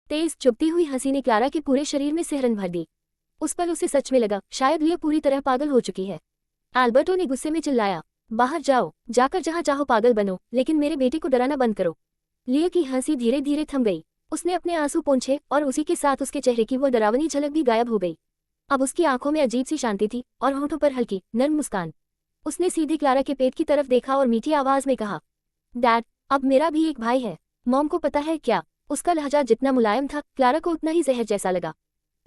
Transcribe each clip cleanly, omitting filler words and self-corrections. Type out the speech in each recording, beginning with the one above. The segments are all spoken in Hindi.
तेज चुभती हुई हंसी ने क्लारा के पूरे शरीर में सिहरन भर दी। उस पल उसे सच में लगा शायद लिया पूरी तरह पागल हो चुकी है। एल्बर्टो ने गुस्से में चिल्लाया, बाहर जाओ, जाकर जहां चाहो पागल बनो, लेकिन मेरे बेटे को डराना बंद करो। लिया की हंसी धीरे धीरे थम गई। उसने अपने आंसू पोंछे और उसी के साथ उसके चेहरे की वो डरावनी झलक भी गायब हो गई। अब उसकी आंखों में अजीब सी शांति थी और होठों पर हल्की नर्म मुस्कान। उसने सीधे क्लारा के पेट की तरफ देखा और मीठी आवाज में कहा, डैड, अब मेरा भी एक भाई है। मॉम को पता है क्या? उसका लहजा जितना मुलायम था, क्लारा को उतना ही जहर जैसा लगा।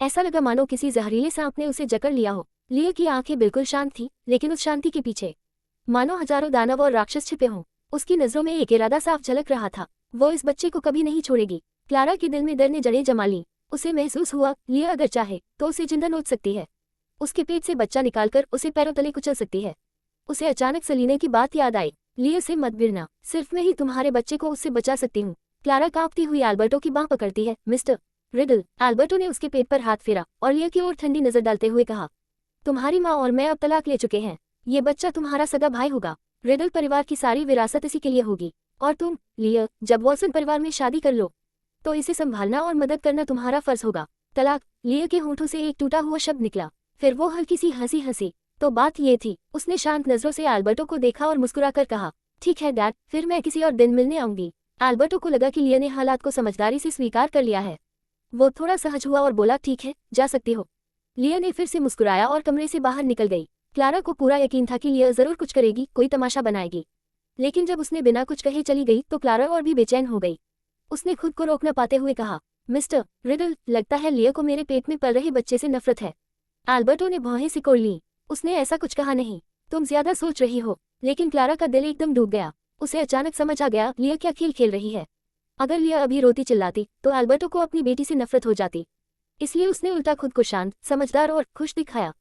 ऐसा लगा मानो किसी जहरीले सांप ने उसे जकड़ लिया हो। लिया की आंखें बिल्कुल शांत थीं, लेकिन उस शांति के पीछे मानो हजारों दानव और राक्षस छिपे हों। उसकी नजरों में एक इरादा साफ झलक रहा था, वो इस बच्चे को कभी नहीं छोड़ेगी। क्लारा के दिल में डर ने जड़ें जमा ली। उसे महसूस हुआ, लिया अगर चाहे तो उसे जिंदा नोच सकती है। उसके पेट से बच्चा निकालकर उसे पैरों तले कुचल सकती है। उसे अचानक सलीने की बात याद आई। लिया से मत भिड़ना, सिर्फ मैं ही तुम्हारे बच्चे को उससे बचा सकती हूँ। क्लारा कांपती हुई एल्बर्टो की बांह पकड़ती है। Mister riddle. एल्बर्टो ने उसके पेट पर हाथ फेरा और लिया की ओर ठंडी नजर डालते हुए कहा, तुम्हारी माँ और मैं अब तलाक ले चुके हैं। ये बच्चा तुम्हारा सगा भाई होगा। रिडल परिवार की सारी विरासत इसी के लिए होगी। और तुम, लिया, जब वॉल्सन परिवार में शादी कर लो तो इसे संभालना और मदद करना तुम्हारा फर्ज होगा। तलाक। लिया के होंठों से एक टूटा हुआ शब्द निकला। फिर वो हल्की सी हंसी हंसी। तो बात ये थी। उसने शांत नजरों से एल्बर्टो को देखा और मुस्कुराकर कहा, ठीक है डैड, फिर मैं किसी और दिन मिलने आऊंगी। एल्बर्टो को लगा कि लिया ने हालात को समझदारी से स्वीकार कर लिया है। वो थोड़ा सहज हुआ और बोला, ठीक है, जा सकती हो। लिया ने फिर से मुस्कुराया और कमरे से बाहर निकल गई। क्लारा को पूरा यकीन था कि लिया जरूर कुछ करेगी, कोई तमाशा बनाएगी। लेकिन जब उसने बिना कुछ कहे चली गई तो क्लारा और भी बेचैन हो गई। उसने खुद को रोक न पाते हुए कहा, मिस्टर रिडल, लगता है लिया को मेरे पेट में पल रहे बच्चे से नफरत है। एल्बर्टो ने भौहें सिकोड़ ली। उसने ऐसा कुछ कहा नहीं, तुम ज्यादा सोच रही हो। लेकिन क्लारा का दिल एकदम डूब गया। उसे अचानक समझ आ गया लिया क्या खेल खेल रही है। अगर लिया अभी रोती चिल्लाती तो एल्बर्टो को अपनी बेटी से नफरत हो जाती। इसलिए उसने उल्टा खुद को शांत, समझदार और खुश दिखाया,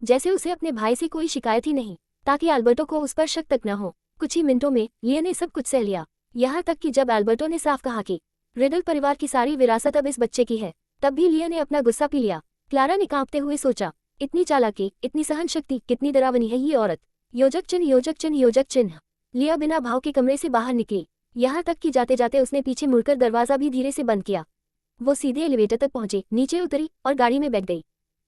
जैसे उसे अपने भाई से कोई शिकायत ही नहीं, ताकि एल्बर्टो को उस पर शक तक न हो। कुछ ही मिनटों में लिया ने सब कुछ सह लिया, यहाँ तक कि जब एल्बर्टो ने साफ कहा कि रिडल परिवार की सारी विरासत अब इस बच्चे की है, तब भी लिया ने अपना गुस्सा पी लिया। क्लारा ने कांपते हुए सोचा, इतनी चालाकी, इतनी सहन शक्ति, कितनी डरावनी है ये औरत। योजक चिन्ह, योजक चिन्ह, योजक चिन्ह। लिया बिना भाव के कमरे से बाहर निकली, यहाँ तक कि जाते जाते उसने पीछे मुड़कर दरवाजा भी धीरे से बंद किया। वो सीधे एलिवेटर तक पहुंची, नीचे उतरी और गाड़ी में बैठ गई।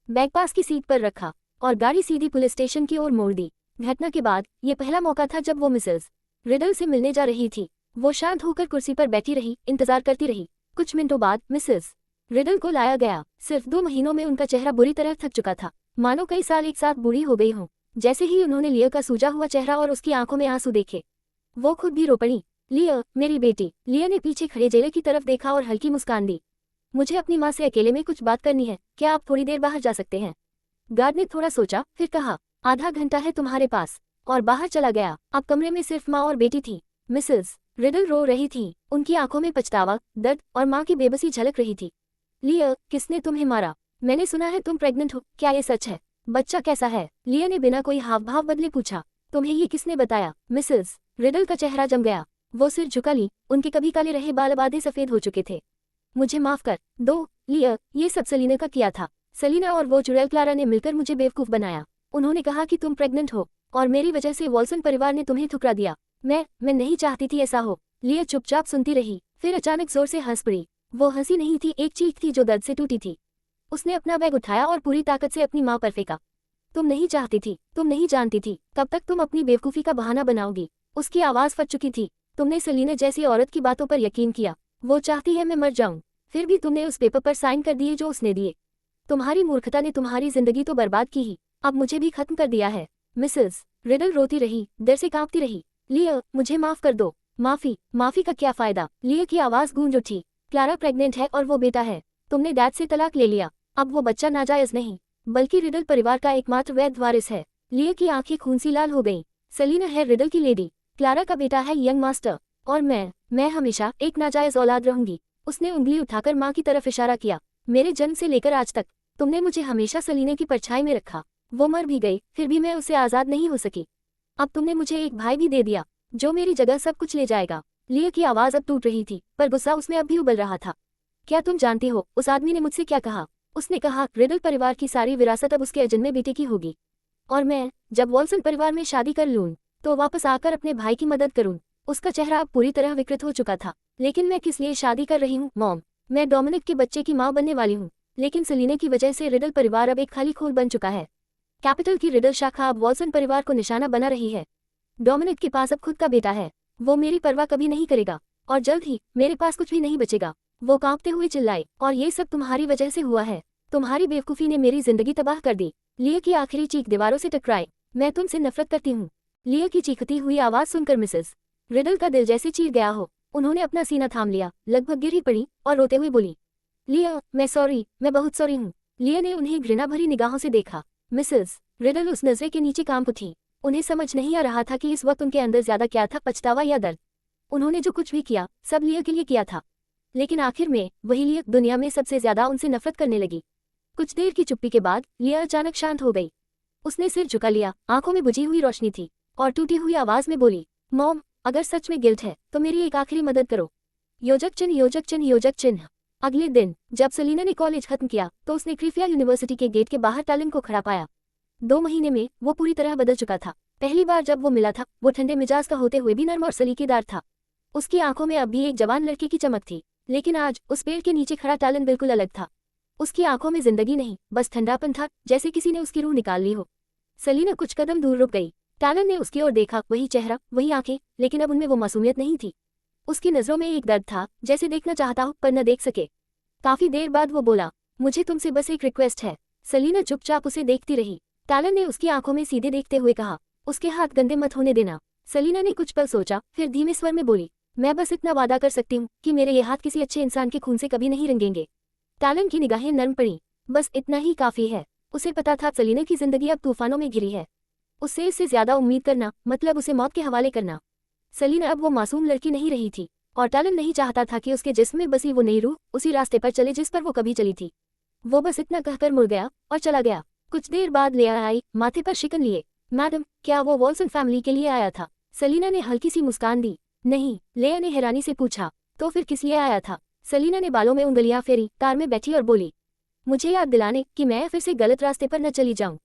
बैग पास की सीट पर रखा और गाड़ी सीधी पुलिस स्टेशन की ओर मोड़ दी। घटना के बाद ये पहला मौका था जब वो मिसेस रिडल से मिलने जा रही थी। वो शांत होकर कुर्सी पर बैठी रही, इंतजार करती रही। कुछ मिनटों बाद मिसेस रिडल को लाया गया। सिर्फ 2 महीनों में उनका चेहरा बुरी तरह थक चुका था, मानो कई साल एक साथ बूढ़ी हो गई हों। जैसे ही उन्होंने लिया का सूजा हुआ चेहरा और उसकी आंखों में आंसू देखे, वो खुद भी रो पड़ी। लिया, मेरी बेटी। लिया ने पीछे खड़े जेलर की तरफ देखा और हल्की मुस्कान दी। मुझे अपनी माँ से अकेले में कुछ बात करनी है, क्या आप थोड़ी देर बाहर जा सकते हैं? गार्ड ने थोड़ा सोचा, फिर कहा, आधा घंटा है तुम्हारे पास, और बाहर चला गया। अब कमरे में सिर्फ माँ और बेटी थी। मिसेस रिडल रो रही थी, उनकी आंखों में पछतावा, दर्द और माँ की बेबसी झलक रही थी। लिया, किसने तुम्हें मारा? मैंने सुना है तुम प्रेग्नेंट हो, क्या ये सच है? बच्चा कैसा है? लिया ने बिना कोई हाव भाव बदले पूछा। तुम्हें ये किसने बताया? मिसेस रिडल का चेहरा जम गया। वो सिर झुका ली, उनके कभी काले रहे बाल अब आधे सफेद हो चुके थे। मुझे माफ कर दो लिया, ये सब सलीना का किया था। सलीना और वो चुड़ैल क्लारा ने मिलकर मुझे बेवकूफ बनाया। उन्होंने कहा कि तुम प्रेग्नेंट हो और मेरी वजह से वॉल्सन परिवार ने तुम्हें ठुकरा दिया। मैं नहीं चाहती थी ऐसा हो। लिया चुपचाप सुनती रही, फिर अचानक जोर से हंस पड़ी। वो हंसी नहीं थी, एक चीख थी जो दर्द से टूटी थी। उसने अपना बैग उठाया और पूरी ताकत से अपनी माँ पर फेंका। तुम नहीं चाहती थी, तुम नहीं जानती थी, कब तक तुम अपनी बेवकूफ़ी का बहाना बनाओगी? उसकी आवाज़ फट चुकी थी। तुमने सलीना जैसी औरत की बातों पर यकीन किया। वो चाहती है मैं मर जाऊं, फिर भी तुमने उस पेपर पर साइन कर दिए जो उसने दिए। तुम्हारी मूर्खता ने तुम्हारी जिंदगी तो बर्बाद की ही, अब मुझे भी खत्म कर दिया है। मिसेस रिडल रोती रही, डर से कांपती रही। लिया, मुझे माफ कर दो। माफी का क्या फायदा? लिया की आवाज़ गूंज उठी। क्लारा प्रेग्नेंट है और वो बेटा है। तुमने डैड से तलाक ले लिया, अब वो बच्चा नाजायज नहीं बल्कि रिडल परिवार का एकमात्र वैध वारिस है। लिया की आंखें खून सी लाल हो गईं। सलीना है रिडल की लेडी, क्लारा का बेटा है यंग मास्टर, और मैं हमेशा एक नाजायज औलाद रहूंगी। उसने उंगली उठाकर माँ की तरफ इशारा किया। मेरे जन्म से लेकर आज तक तुमने मुझे हमेशा सलीना की परछाई में रखा। वो मर भी गई, फिर भी मैं उससे आज़ाद नहीं हो सकी। अब तुमने मुझे एक भाई भी दे दिया जो मेरी जगह सब कुछ ले जाएगा। लिया की आवाज़ अब टूट रही थी, पर गुस्सा उसमें अब भी उबल रहा था। क्या तुम जानती हो उस आदमी ने मुझसे क्या कहा? उसने कहा रिडल परिवार की सारी विरासत अब उसके अजन्मे बेटे की होगी, और मैं जब वॉल्सन परिवार में शादी कर लूँ तो वापस आकर अपने भाई की मदद करूँ। उसका चेहरा अब पूरी तरह विकृत हो चुका था। लेकिन मैं किस लिए शादी कर रही हूँ मॉम? मैं डोमिनिक के बच्चे की माँ बनने वाली हूँ, लेकिन सेलिना की वजह से रिडल परिवार अब एक खाली खोल बन चुका है। कैपिटल की रिडल शाखा अब वॉल्सन परिवार को निशाना बना रही है। डोमिनिक के पास अब खुद का बेटा है, वो मेरी परवाह कभी नहीं करेगा, और जल्द ही मेरे पास कुछ भी नहीं बचेगा। वो कांपते हुए चिल्लाए, और ये सब तुम्हारी वजह से हुआ है। तुम्हारी बेवकूफ़ी ने मेरी जिंदगी तबाह कर दी। लिया की आखिरी चीख दीवारों से टकराए, मैं तुमसे नफरत करती हूँ। लिया की चीखती हुई आवाज़ सुनकर मिसेस रिडल का दिल जैसे चीर गया हो। उन्होंने अपना सीना थाम लिया, लगभग गिर ही पड़ी और रोते हुए बोली, लिया, मैं बहुत सॉरी हूँ। लिया ने उन्हें घृणा भरी निगाहों से देखा। मिसेस रिडल उस नजरे के नीचे कांप उठी। उन्हें समझ नहीं आ रहा था कि इस वक्त उनके अंदर ज्यादा क्या था, पछतावा या दर्द। उन्होंने जो कुछ भी किया सब लिया के लिए किया था, लेकिन आखिर में वही लिया दुनिया में सबसे ज्यादा उनसे नफरत करने लगी। कुछ देर की चुप्पी के बाद लिया अचानक शांत हो गई। उसने सिर झुका लिया, आंखों में बुझी हुई रोशनी थी, और टूटी हुई आवाज में बोली, मॉम, अगर सच में गिल्ट है तो मेरी एक आखिरी मदद करो। योजक चिन्ह योजक चिन्ह योजक चिन्ह। अगले दिन जब सेलिना ने कॉलेज खत्म किया तो उसने क्रिफिया यूनिवर्सिटी के गेट के बाहर टैलेंट को खड़ा पाया। 2 महीने में वो पूरी तरह बदल चुका था। पहली बार जब वो मिला था वो ठंडे मिजाज का होते हुए भी नर्म और सलीकेदार था। उसकी आंखों में अब भी एक जवान लड़के की चमक थी, लेकिन आज उस पेड़ के नीचे खड़ा टैलेंट बिल्कुल अलग था। उसकी आंखों में जिंदगी नहीं, बस ठंडापन था, जैसे किसी ने उसकी रूह निकाल ली हो। सेलिना कुछ कदम दूर रुक गई। टैलेंट ने उसकी ओर देखा, वही चेहरा, वही आंखें, लेकिन अब उनमें वो मासूमियत नहीं थी। उसकी नजरों में एक दर्द था, जैसे देखना चाहता हो पर न देख सके। काफी देर बाद वो बोला, मुझे तुमसे बस एक रिक्वेस्ट है। सेलिना चुपचाप उसे देखती रही। टैलेंट ने उसकी आंखों में सीधे देखते हुए कहा, उसके हाथ गंदे मत होने देना। सेलिना ने कुछ पल सोचा, फिर धीमे स्वर में बोली, मैं बस इतना वादा कर सकती हूँ कि मेरे ये हाथ किसी अच्छे इंसान के खून से कभी नहीं रंगेंगे। टैलेंट की निगाहें नर्म पड़ी। बस इतना ही काफी है। उसे पता था सेलिना की जिंदगी अब तूफानों में घिरी है। उससे इससे ज्यादा उम्मीद करना मतलब उसे मौत के हवाले करना। सेलिना अब वो मासूम लड़की नहीं रही थी, और टैलेंट नहीं चाहता था कि उसके जिस्म में बसी वो नई रूह उसी रास्ते पर चले जिस पर वो कभी चली थी। वो बस इतना कहकर मुड़ गया और चला गया। कुछ देर बाद लिया आई, माथे पर शिकन लिए। मैडम, क्या वो वॉल्सन फैमिली के लिए आया था? सेलिना ने हल्की सी मुस्कान दी। नहीं, लेया ने हैरानी से पूछा। तो फिर किस लिए आया था? सेलिना ने बालों में उंगलियां फेरी, कार में बैठी और बोली, मुझे याद दिलाने कि मैं फिर से गलत रास्ते पर न चली जाऊं।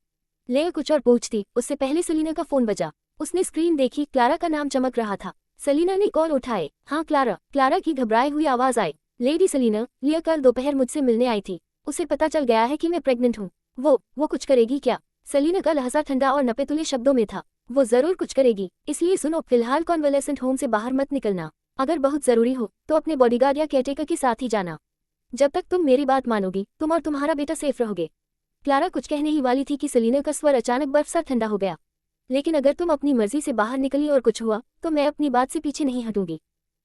लेया कुछ और पूछती, उससे पहले सेलिना का फोन बजा। उसने स्क्रीन देखी, क्लारा का नाम चमक रहा था। सेलिना ने कॉल उठाए। हाँ क्लारा। क्लारा की घबराई हुई आवाज आई। लेडी सेलिना, लिया कल दोपहर मुझसे मिलने आई थी। उसे पता चल गया है कि मैं प्रेग्नेंट हूँ। वो कुछ करेगी क्या? सेलिना का लहजा ठंडा और नपेतुले शब्दों में था। वो जरूर कुछ करेगी, इसलिए सुनो, फिलहाल कॉन्वलेसेंट होम से बाहर मत निकलना। अगर बहुत जरूरी हो तो अपने बॉडीगार्ड या केयरटेकर के साथ ही जाना। जब तक तुम मेरी बात मानोगी तुम और तुम्हारा बेटा सेफ रहोगे। क्लारा कुछ कहने ही वाली थी कि सेलिना का स्वर अचानक बर्फ सा ठंडा हो गया। लेकिन अगर तुम अपनी मर्जी से बाहर निकली और कुछ हुआ तो मैं अपनी बात से पीछे नहीं हटूंगी।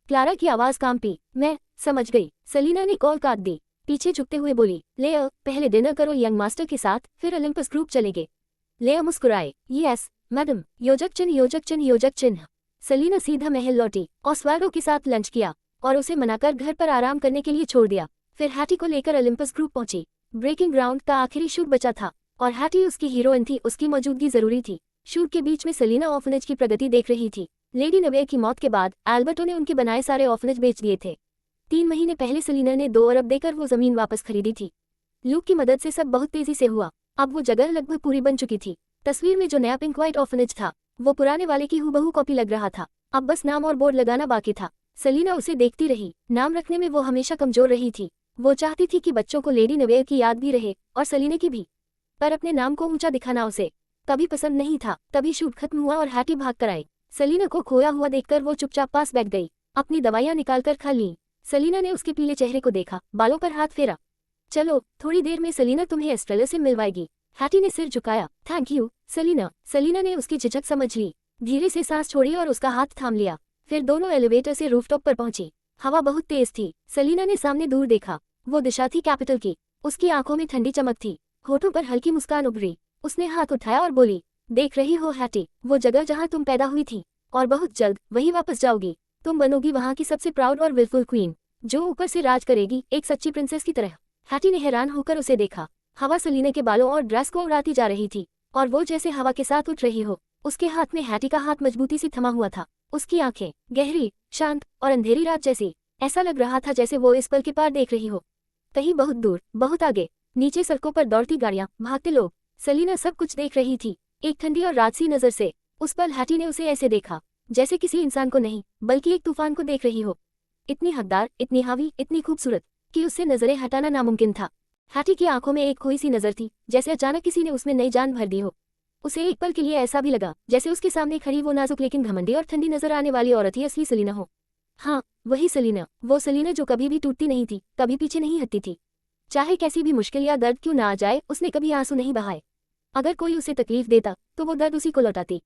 क्लारा की आवाज कांपी। मैं समझ गई। सेलिना ने कॉल काट दी। पीछे झुकते हुए बोली, लेया, पहले डिनर करो यंग मास्टर के साथ, फिर ओलंपस ग्रुप चलेंगे। लेया मुस्कुराए, यस मैडम। योजक चिन्ह योजक चिन्ह योजक चिन्ह। सेलिना सीधा महल लौटी, ऑस्वाल्डो के साथ लंच किया और उसे मनाकर घर पर आराम करने के लिए छोड़ दिया। फिर हैटी को लेकर ओलंपस ग्रुप पहुंची। ब्रेकिंग ग्राउंड का आखिरी शूट बचा था और हैटी उसकी हीरोइन थी, उसकी मौजूदगी जरूरी थी। शूट के बीच में सेलिना ऑर्फनेज की प्रगति देख रही थी। लेडी नवेयर की मौत के बाद एल्बर्टो ने उनके बनाए सारे ऑर्फनेज बेच दिए थे। 3 महीने पहले सेलिना ने 2 अरब देकर वो जमीन वापस खरीदी थी। लूक की मदद से सब बहुत तेजी से हुआ। अब वो जगह लगभग पूरी बन चुकी थी। तस्वीर में जो नया पिंक व्हाइट ऑर्फनेज था वो पुराने वाले की हूबहू कॉपी लग रहा था। अब बस नाम और बोर्ड लगाना बाकी था। सेलिना उसे देखती रही। नाम रखने में वो हमेशा कमजोर रही थी। वो चाहती थी कि बच्चों को लेडी नवेयर की याद भी रहे और सेलिना की भी, पर अपने नाम को ऊंचा दिखाना उसे कभी पसंद नहीं था। तभी शूट खत्म हुआ और हैटी भाग कर आई। सेलिना को खोया हुआ देखकर वो चुपचाप पास बैठ गई। अपनी दवाइयां निकालकर खा ली। सेलिना ने उसके पीले चेहरे को देखा, बालों पर हाथ फेरा। चलो, थोड़ी देर में सेलिना तुम्हें एस्ट्रेला से मिलवाएगी। हैटी ने सिर झुकाया। Thank you Selina. सेलिना ने उसकी झिझक समझ ली। धीरे से सांस छोड़ी और उसका हाथ थाम लिया। फिर दोनों एलिवेटर से रूफटॉप पर पहुंची। हवा बहुत तेज थी। सेलिना ने सामने दूर देखा। वो दिशा थी कैपिटल की। उसकी आंखों में ठंडी चमक थी, होठों पर हल्की मुस्कान उभरी। उसने हाथ उठाया और बोली, देख रही हो हैटी, वो जगह जहां तुम पैदा हुई थी, और बहुत जल्द वहीं वापस जाओगी। तुम बनोगी वहां की सबसे प्राउड और विलफुल क्वीन, जो ऊपर से राज करेगी, एक सच्ची प्रिंसेस की तरह। हैटी ने हैरान होकर उसे देखा। हवा सेलिना के बालों और ड्रेस को उड़ाती जा रही थी, और वो जैसे हवा के साथ उठ रही हो। उसके हाथ में हैटी का हाथ मजबूती से थमा हुआ था। उसकी आंखें गहरी, शांत और अंधेरी रात जैसी। ऐसा लग रहा था जैसे वो इस पल के पार देख रही हो, कहीं बहुत दूर, बहुत आगे। नीचे सड़कों पर दौड़ती गाड़ियां, भागते लोग। सेलिना सब कुछ देख रही थी, एक ठंडी और राजसी नजर से। उस पल हैटी ने उसे ऐसे देखा जैसे किसी इंसान को नहीं, बल्कि एक तूफान को देख रही हो। इतनी हकदार, इतनी हावी, इतनी खूबसूरत। कि उससे नजरें हटाना नामुमकिन था। हैटी की आंखों में एक खोई सी नजर थी, जैसे अचानक किसी ने उसमें नई जान भर दी हो। उसे एक पल के लिए ऐसा भी लगा जैसे उसके सामने खड़ी वो नाजुक लेकिन घमंडी और ठंडी नजर आने वाली औरत ही असली सलीना हो। हाँ, वही सलीना, वो सलीना जो कभी भी टूटती नहीं थी, कभी पीछे नहीं हटती थी। चाहे कैसी भी मुश्किल या दर्द क्यों ना आ जाए, उसने कभी आंसू नहीं बहाए। अगर कोई उसे तकलीफ देता तो वो दर्द उसी को लौटाती।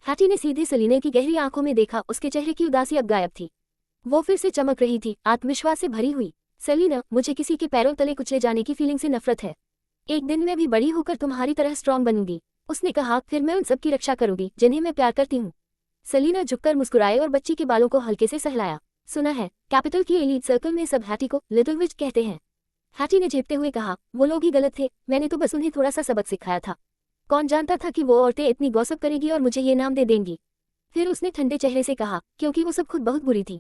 हैटी ने सीधे सलीना की गहरी आंखों में देखा, उसके चेहरे की उदासी अब गायब थी। वो फिर से चमक रही थी, आत्मविश्वास से भरी हुई। सलीना, मुझे किसी के पैरों तले कुचले जाने की फीलिंग से नफरत है। एक दिन मैं भी बड़ी होकर तुम्हारी तरह स्ट्रांग बनूंगी, उसने कहा। फिर मैं उन सब की रक्षा करूंगी जिन्हें मैं प्यार करती हूँ। सलीना झुककर मुस्कुराए और बच्ची के बालों को हल्के से सहलाया। सुना है, कैपिटल की एलीट सर्कल में सब हैटी को लिटिल विच कहते हैं। हैटी ने झेपते हुए कहा, वो लोग ही गलत थे, मैंने तो बस उन्हें थोड़ा सा सबक सिखाया था। कौन जानता था कि वो औरतें इतनी गॉसिप करेगी और मुझे ये नाम दे देंगी। फिर उसने ठंडे चेहरे से कहा, क्योंकि वो सब खुद बहुत बुरी थी।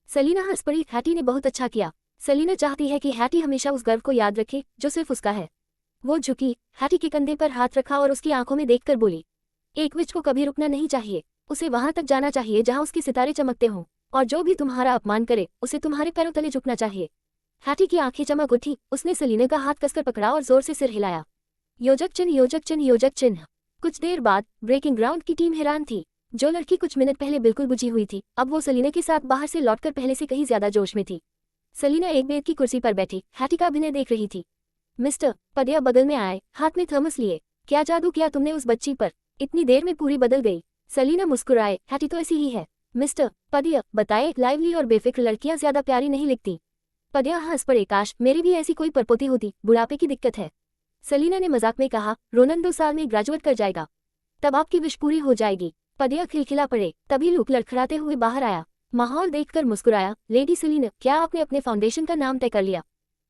सलीना हंस पड़ी। हैटी ने बहुत अच्छा किया। सलीना चाहती है कि हैटी हमेशा उस गर्व को याद रखे जो सिर्फ उसका है। वो झुकी, हैटी के कंधे पर हाथ रखा और उसकी आंखों में देखकर बोली, एक विच को कभी रुकना नहीं चाहिए, उसे वहां तक जाना चाहिए जहां उसके सितारे चमकते हों, और जो भी तुम्हारा अपमान करे उसे तुम्हारे पैरों तले झुकना चाहिए। हैटी की आंखें चमक उठी, उसने सलीना का हाथ कसकर पकड़ा और जोर से सिर हिलाया। योजक चिन्ह, योजक चिन्ह, योजक चिन्ह। कुछ देर बाद ब्रेकिंग ग्राउंड की टीम हैरान थी। जो लड़की कुछ मिनट पहले बिल्कुल बुझी हुई थी, अब वो सलीना के साथ बाहर से लौटकर पहले से कहीं ज्यादा जोश में थी। सलीना एक बेद की कुर्सी पर बैठी हैटी का अभिनय देख रही थी। मिस्टर पदिया बगल में आए, हाथ में थर्मस लिए। क्या जादू किया तुमने उस बच्ची पर, इतनी देर में पूरी बदल गई। सलीना मुस्कुराए, हैटी तो ऐसी ही है। मिस्टर पदिया बताए, लाइवली और बेफिक्र लड़कियां ज्यादा प्यारी नहीं लिखती। पदिया हंस पड़े, काश मेरी भी ऐसी कोई परपोती होती, बुढ़ापे की दिक्कत है। सलीना ने मजाक में कहा, रोनन 2 साल में ग्रेजुएट कर जाएगा, तब आपकी विश पूरी हो जाएगी। पदिया खिलखिला पड़े। तभी लूक लड़खड़ाते हुए बाहर आया। माहौल देखकर मुस्कुराया, लेडी सलीना, क्या आपने अपने फाउंडेशन का नाम तय कर लिया?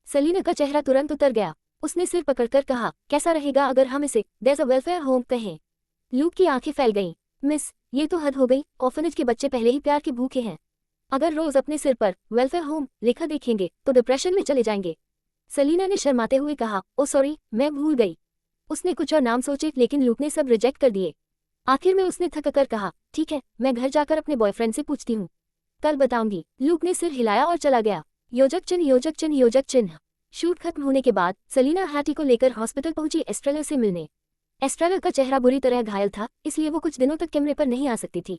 सलीना का चेहरा तुरंत उतर गया। उसने सिर पकड़कर कहा, कैसा रहेगा अगर हम इसे देयर अ वेलफेयर होम कहें? लूक की आंखें फैल गईं। मिस, ये तो हद हो गई, ऑर्फनेज के बच्चे पहले ही प्यार के भूखे हैं। अगर रोज अपने सिर पर वेलफेयर होम लिखा देखेंगे तो डिप्रेशन में चले जाएंगे। सलीना ने शर्माते हुए कहा, ओ सॉरी, मैं भूल गई। उसने कुछ और नाम सोचे, लेकिन लूक ने सब रिजेक्ट कर दिए। आखिर में उसने थक कर कहा, ठीक है, मैं घर जाकर अपने बॉयफ्रेंड से पूछती हूँ, कल बताऊंगी। लूक ने सिर हिलाया और चला गया। योजक चिन्ह, योजक चिन्ह, योजक चिन्ह। शूट खत्म होने के बाद सलीना हैटी को लेकर हॉस्पिटल पहुंची एस्ट्रेला से मिलने। एस्ट्रेला का चेहरा बुरी तरह घायल था, इसलिए वो कुछ दिनों तक कैमरे पर नहीं आ सकती थी।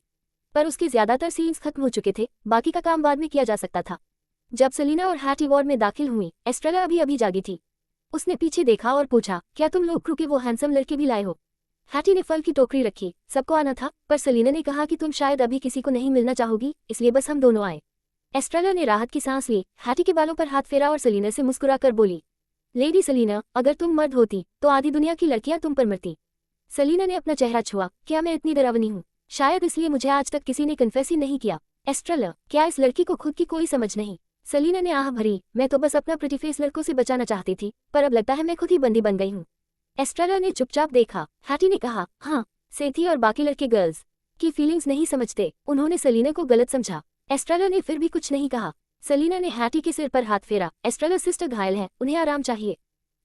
पर उसके ज्यादातर सीन्स खत्म हो चुके थे, बाकी का काम बाद में किया जा सकता था। जब सलीना और हैटी वार्ड में दाखिल हुई, एस्ट्रेला अभी अभी जागी थी। उसने पीछे देखा और पूछा, क्या तुम लोग क्रू के वो हैंडसम लड़के भी लाए हो? हैटी ने फल की टोकरी रखी। सबको आना था, पर सलीना ने कहा कि तुम शायद अभी किसी को नहीं मिलना चाहोगी, इसलिए बस हम दोनों आए। एस्ट्रेला ने राहत की सांस ली, हैटी के बालों पर हाथ फेरा और सलीना से मुस्कुराकर बोली, लेडी सलीना, अगर तुम मर्द होती तो आधी दुनिया की लड़कियां तुम पर मरती। सलीना ने अपना चेहरा छुआ, क्या मैं इतनी डरावनी हूँ? शायद इसलिए मुझे आज तक किसी ने कन्फेस ही नहीं किया। एस्ट्रेला, क्या इस लड़की को खुद की कोई समझ नहीं? सलीना ने आह भरी, मैं तो बस अपना प्रिटी फेस लड़कों से बचाना चाहती थी, पर अब लगता है मैं खुद ही बंदी बन गई हूँ। एस्ट्रेला ने चुपचाप देखा। हैटी ने कहा, हाँ, सेठी और बाकी लड़के गर्ल्स की फीलिंग्स नहीं समझते। उन्होंने सलीना को गलत समझा। एस्ट्रेला ने फिर भी कुछ नहीं कहा। सलीना ने हैटी के सिर पर हाथ फेरा, एस्ट्रेला सिस्टर घायल है, उन्हें आराम चाहिए।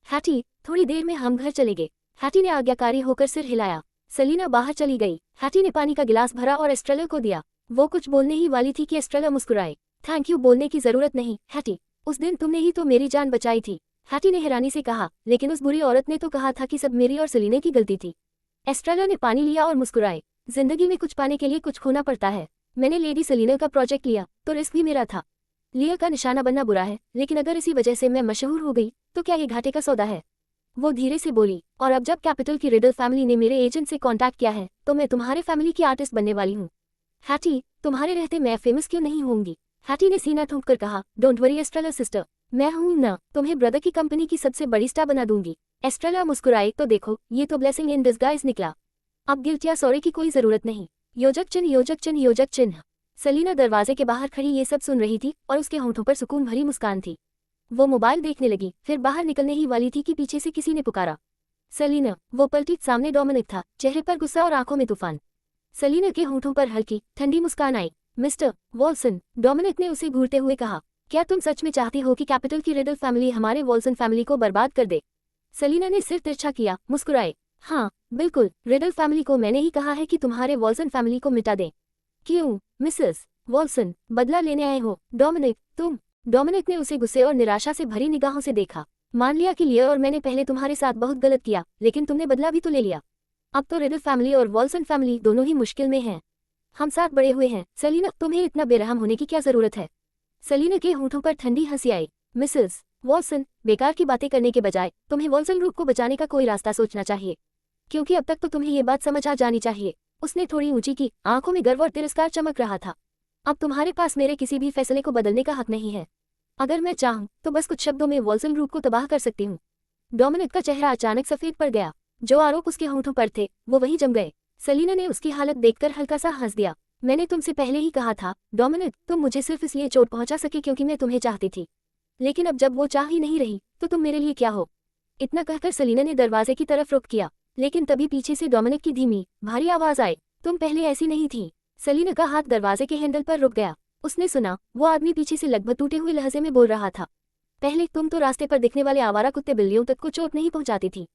हैटी, थोड़ी देर में हम घर चले गए। हैटी ने आज्ञाकारी होकर सिर हिलाया। सलीना बाहर चली गई। हैटी ने पानी का गिलास भरा और एस्ट्रेला को दिया। वो कुछ बोलने ही वाली थी कि एस्ट्रेला मुस्कुराए। थैंक यू बोलने की जरूरत नहीं हैटी, उस दिन तुमने ही तो मेरी जान बचाई थी। हैटी ने हैरानी से कहा, लेकिन उस बुरी औरत ने तो कहा था कि सब मेरी और सलीना की गलती थी। एस्ट्रेला ने पानी लिया और मुस्कुराए। जिंदगी में कुछ पाने के लिए कुछ खोना पड़ता है। मैंने लेडी सलीना का प्रोजेक्ट लिया तो रिस्क भी मेरा था। लिया का निशाना बनना बुरा है, लेकिन अगर इसी वजह से मैं मशहूर हो गई तो क्या ये घाटे का सौदा है? वो धीरे से बोली, और अब जब कैपिटल की रिडल फैमिली ने मेरे एजेंट से कांटेक्ट किया है तो मैं तुम्हारे फैमिली की आर्टिस्ट बनने वाली हूँ। हैटी, तुम्हारे रहते मैं फेमस क्यों नहीं होंगी? हैटी ने सीना ठोंक कर कहा, डोंट वरी एस्ट्रेला सिस्टर, मैं हूं ना, तुम्हें ब्रदर की कंपनी की सबसे बड़ी स्टार बना दूंगी। एस्ट्रेला मुस्कुराई, तो देखो, ये तो ब्लेसिंग इन डिस्गाइज निकला। अब गिल्ट या सॉरी की कोई जरूरत नहीं। योजक चिन्ह, योजक चिन्ह, योजक चिन्ह। सलीना दरवाजे के बाहर खड़ी ये सब सुन रही थी और उसके होंठों पर सुकून भरी मुस्कान थी। वो मोबाइल देखने लगी, फिर बाहर निकलने ही वाली थी कि पीछे से किसी ने पुकारा, सलीना। वो पलटी, सामने डोमिनिक था, चेहरे पर गुस्सा और आंखों में तूफान। सलीना के होंठों पर हल्की ठंडी मुस्कान आई। मिस्टर वॉल्सन, डोमिनिक ने उसे घूरते हुए कहा, क्या तुम सच में चाहती हो कि कैपिटल की रिडल फैमिली हमारे वॉल्सन फैमिली को बर्बाद कर दे? सलीना ने सिर तिरछा किया, मुस्कुराए, हाँ बिल्कुल, रिडल फैमिली को मैंने ही कहा है कि तुम्हारे वॉल्सन फैमिली को मिटा दें। क्यों मिसेस वॉल्सन, बदला लेने आए हो? डोमिनिक, तुम डोमिनिक ने उसे गुस्से और निराशा से भरी निगाहों से देखा। मान लिया कि लियो और मैंने पहले तुम्हारे साथ बहुत गलत किया, लेकिन तुमने बदला भी तो ले लिया। अब तो रिडल फैमिली और वॉल्सन फैमिली दोनों ही मुश्किल में हैं। हम साथ बड़े हुए हैं सेलिना, तुम्हें इतना बेरहम होने की क्या जरूरत है। सेलिना के होंठों पर ठंडी हंसी आई। मिसेस वॉल्सन, बेकार की बातें करने के बजाय तुम्हें वॉल्सन ग्रुप को बचाने का कोई रास्ता सोचना चाहिए, क्योंकि अब तक तो तुम्हें ये बात समझ आ जानी चाहिए। उसने थोड़ी ऊंची की, आंखों में गर्व और तिरस्कार चमक रहा था। अब तुम्हारे पास मेरे किसी भी फैसले को बदलने का हक नहीं है। अगर मैं चाहूं तो बस कुछ शब्दों में वॉल्सन ग्रुप को तबाह कर सकती हूँ। डोमिनिक का चेहरा अचानक सफेद पड़ गया। जो आरोप उसके होंठों पर थे वो वहीं जम गए। सेलिना ने उसकी हालत देखकर हल्का सा हंस दिया। मैंने तुमसे पहले ही कहा था डोमिनिक, तुम मुझे सिर्फ इसलिए चोट पहुंचा सके क्योंकि मैं तुम्हें चाहती थी, लेकिन अब जब वो चाह ही नहीं रही तो तुम मेरे लिए क्या हो। इतना कहकर सेलिना ने दरवाजे की तरफ रुख किया, लेकिन तभी पीछे से डोमिनिक की धीमी भारी आवाज आई, तुम पहले ऐसी नहीं थी। सेलिना का हाथ दरवाजे के हैंडल पर रुक गया। उसने सुना वो आदमी पीछे से लगभग टूटे हुए लहजे में बोल रहा था, पहले तुम तो रास्ते पर दिखने वाले आवारा कुत्ते बिल्लियों तक को चोट नहीं पहुंचाती थी,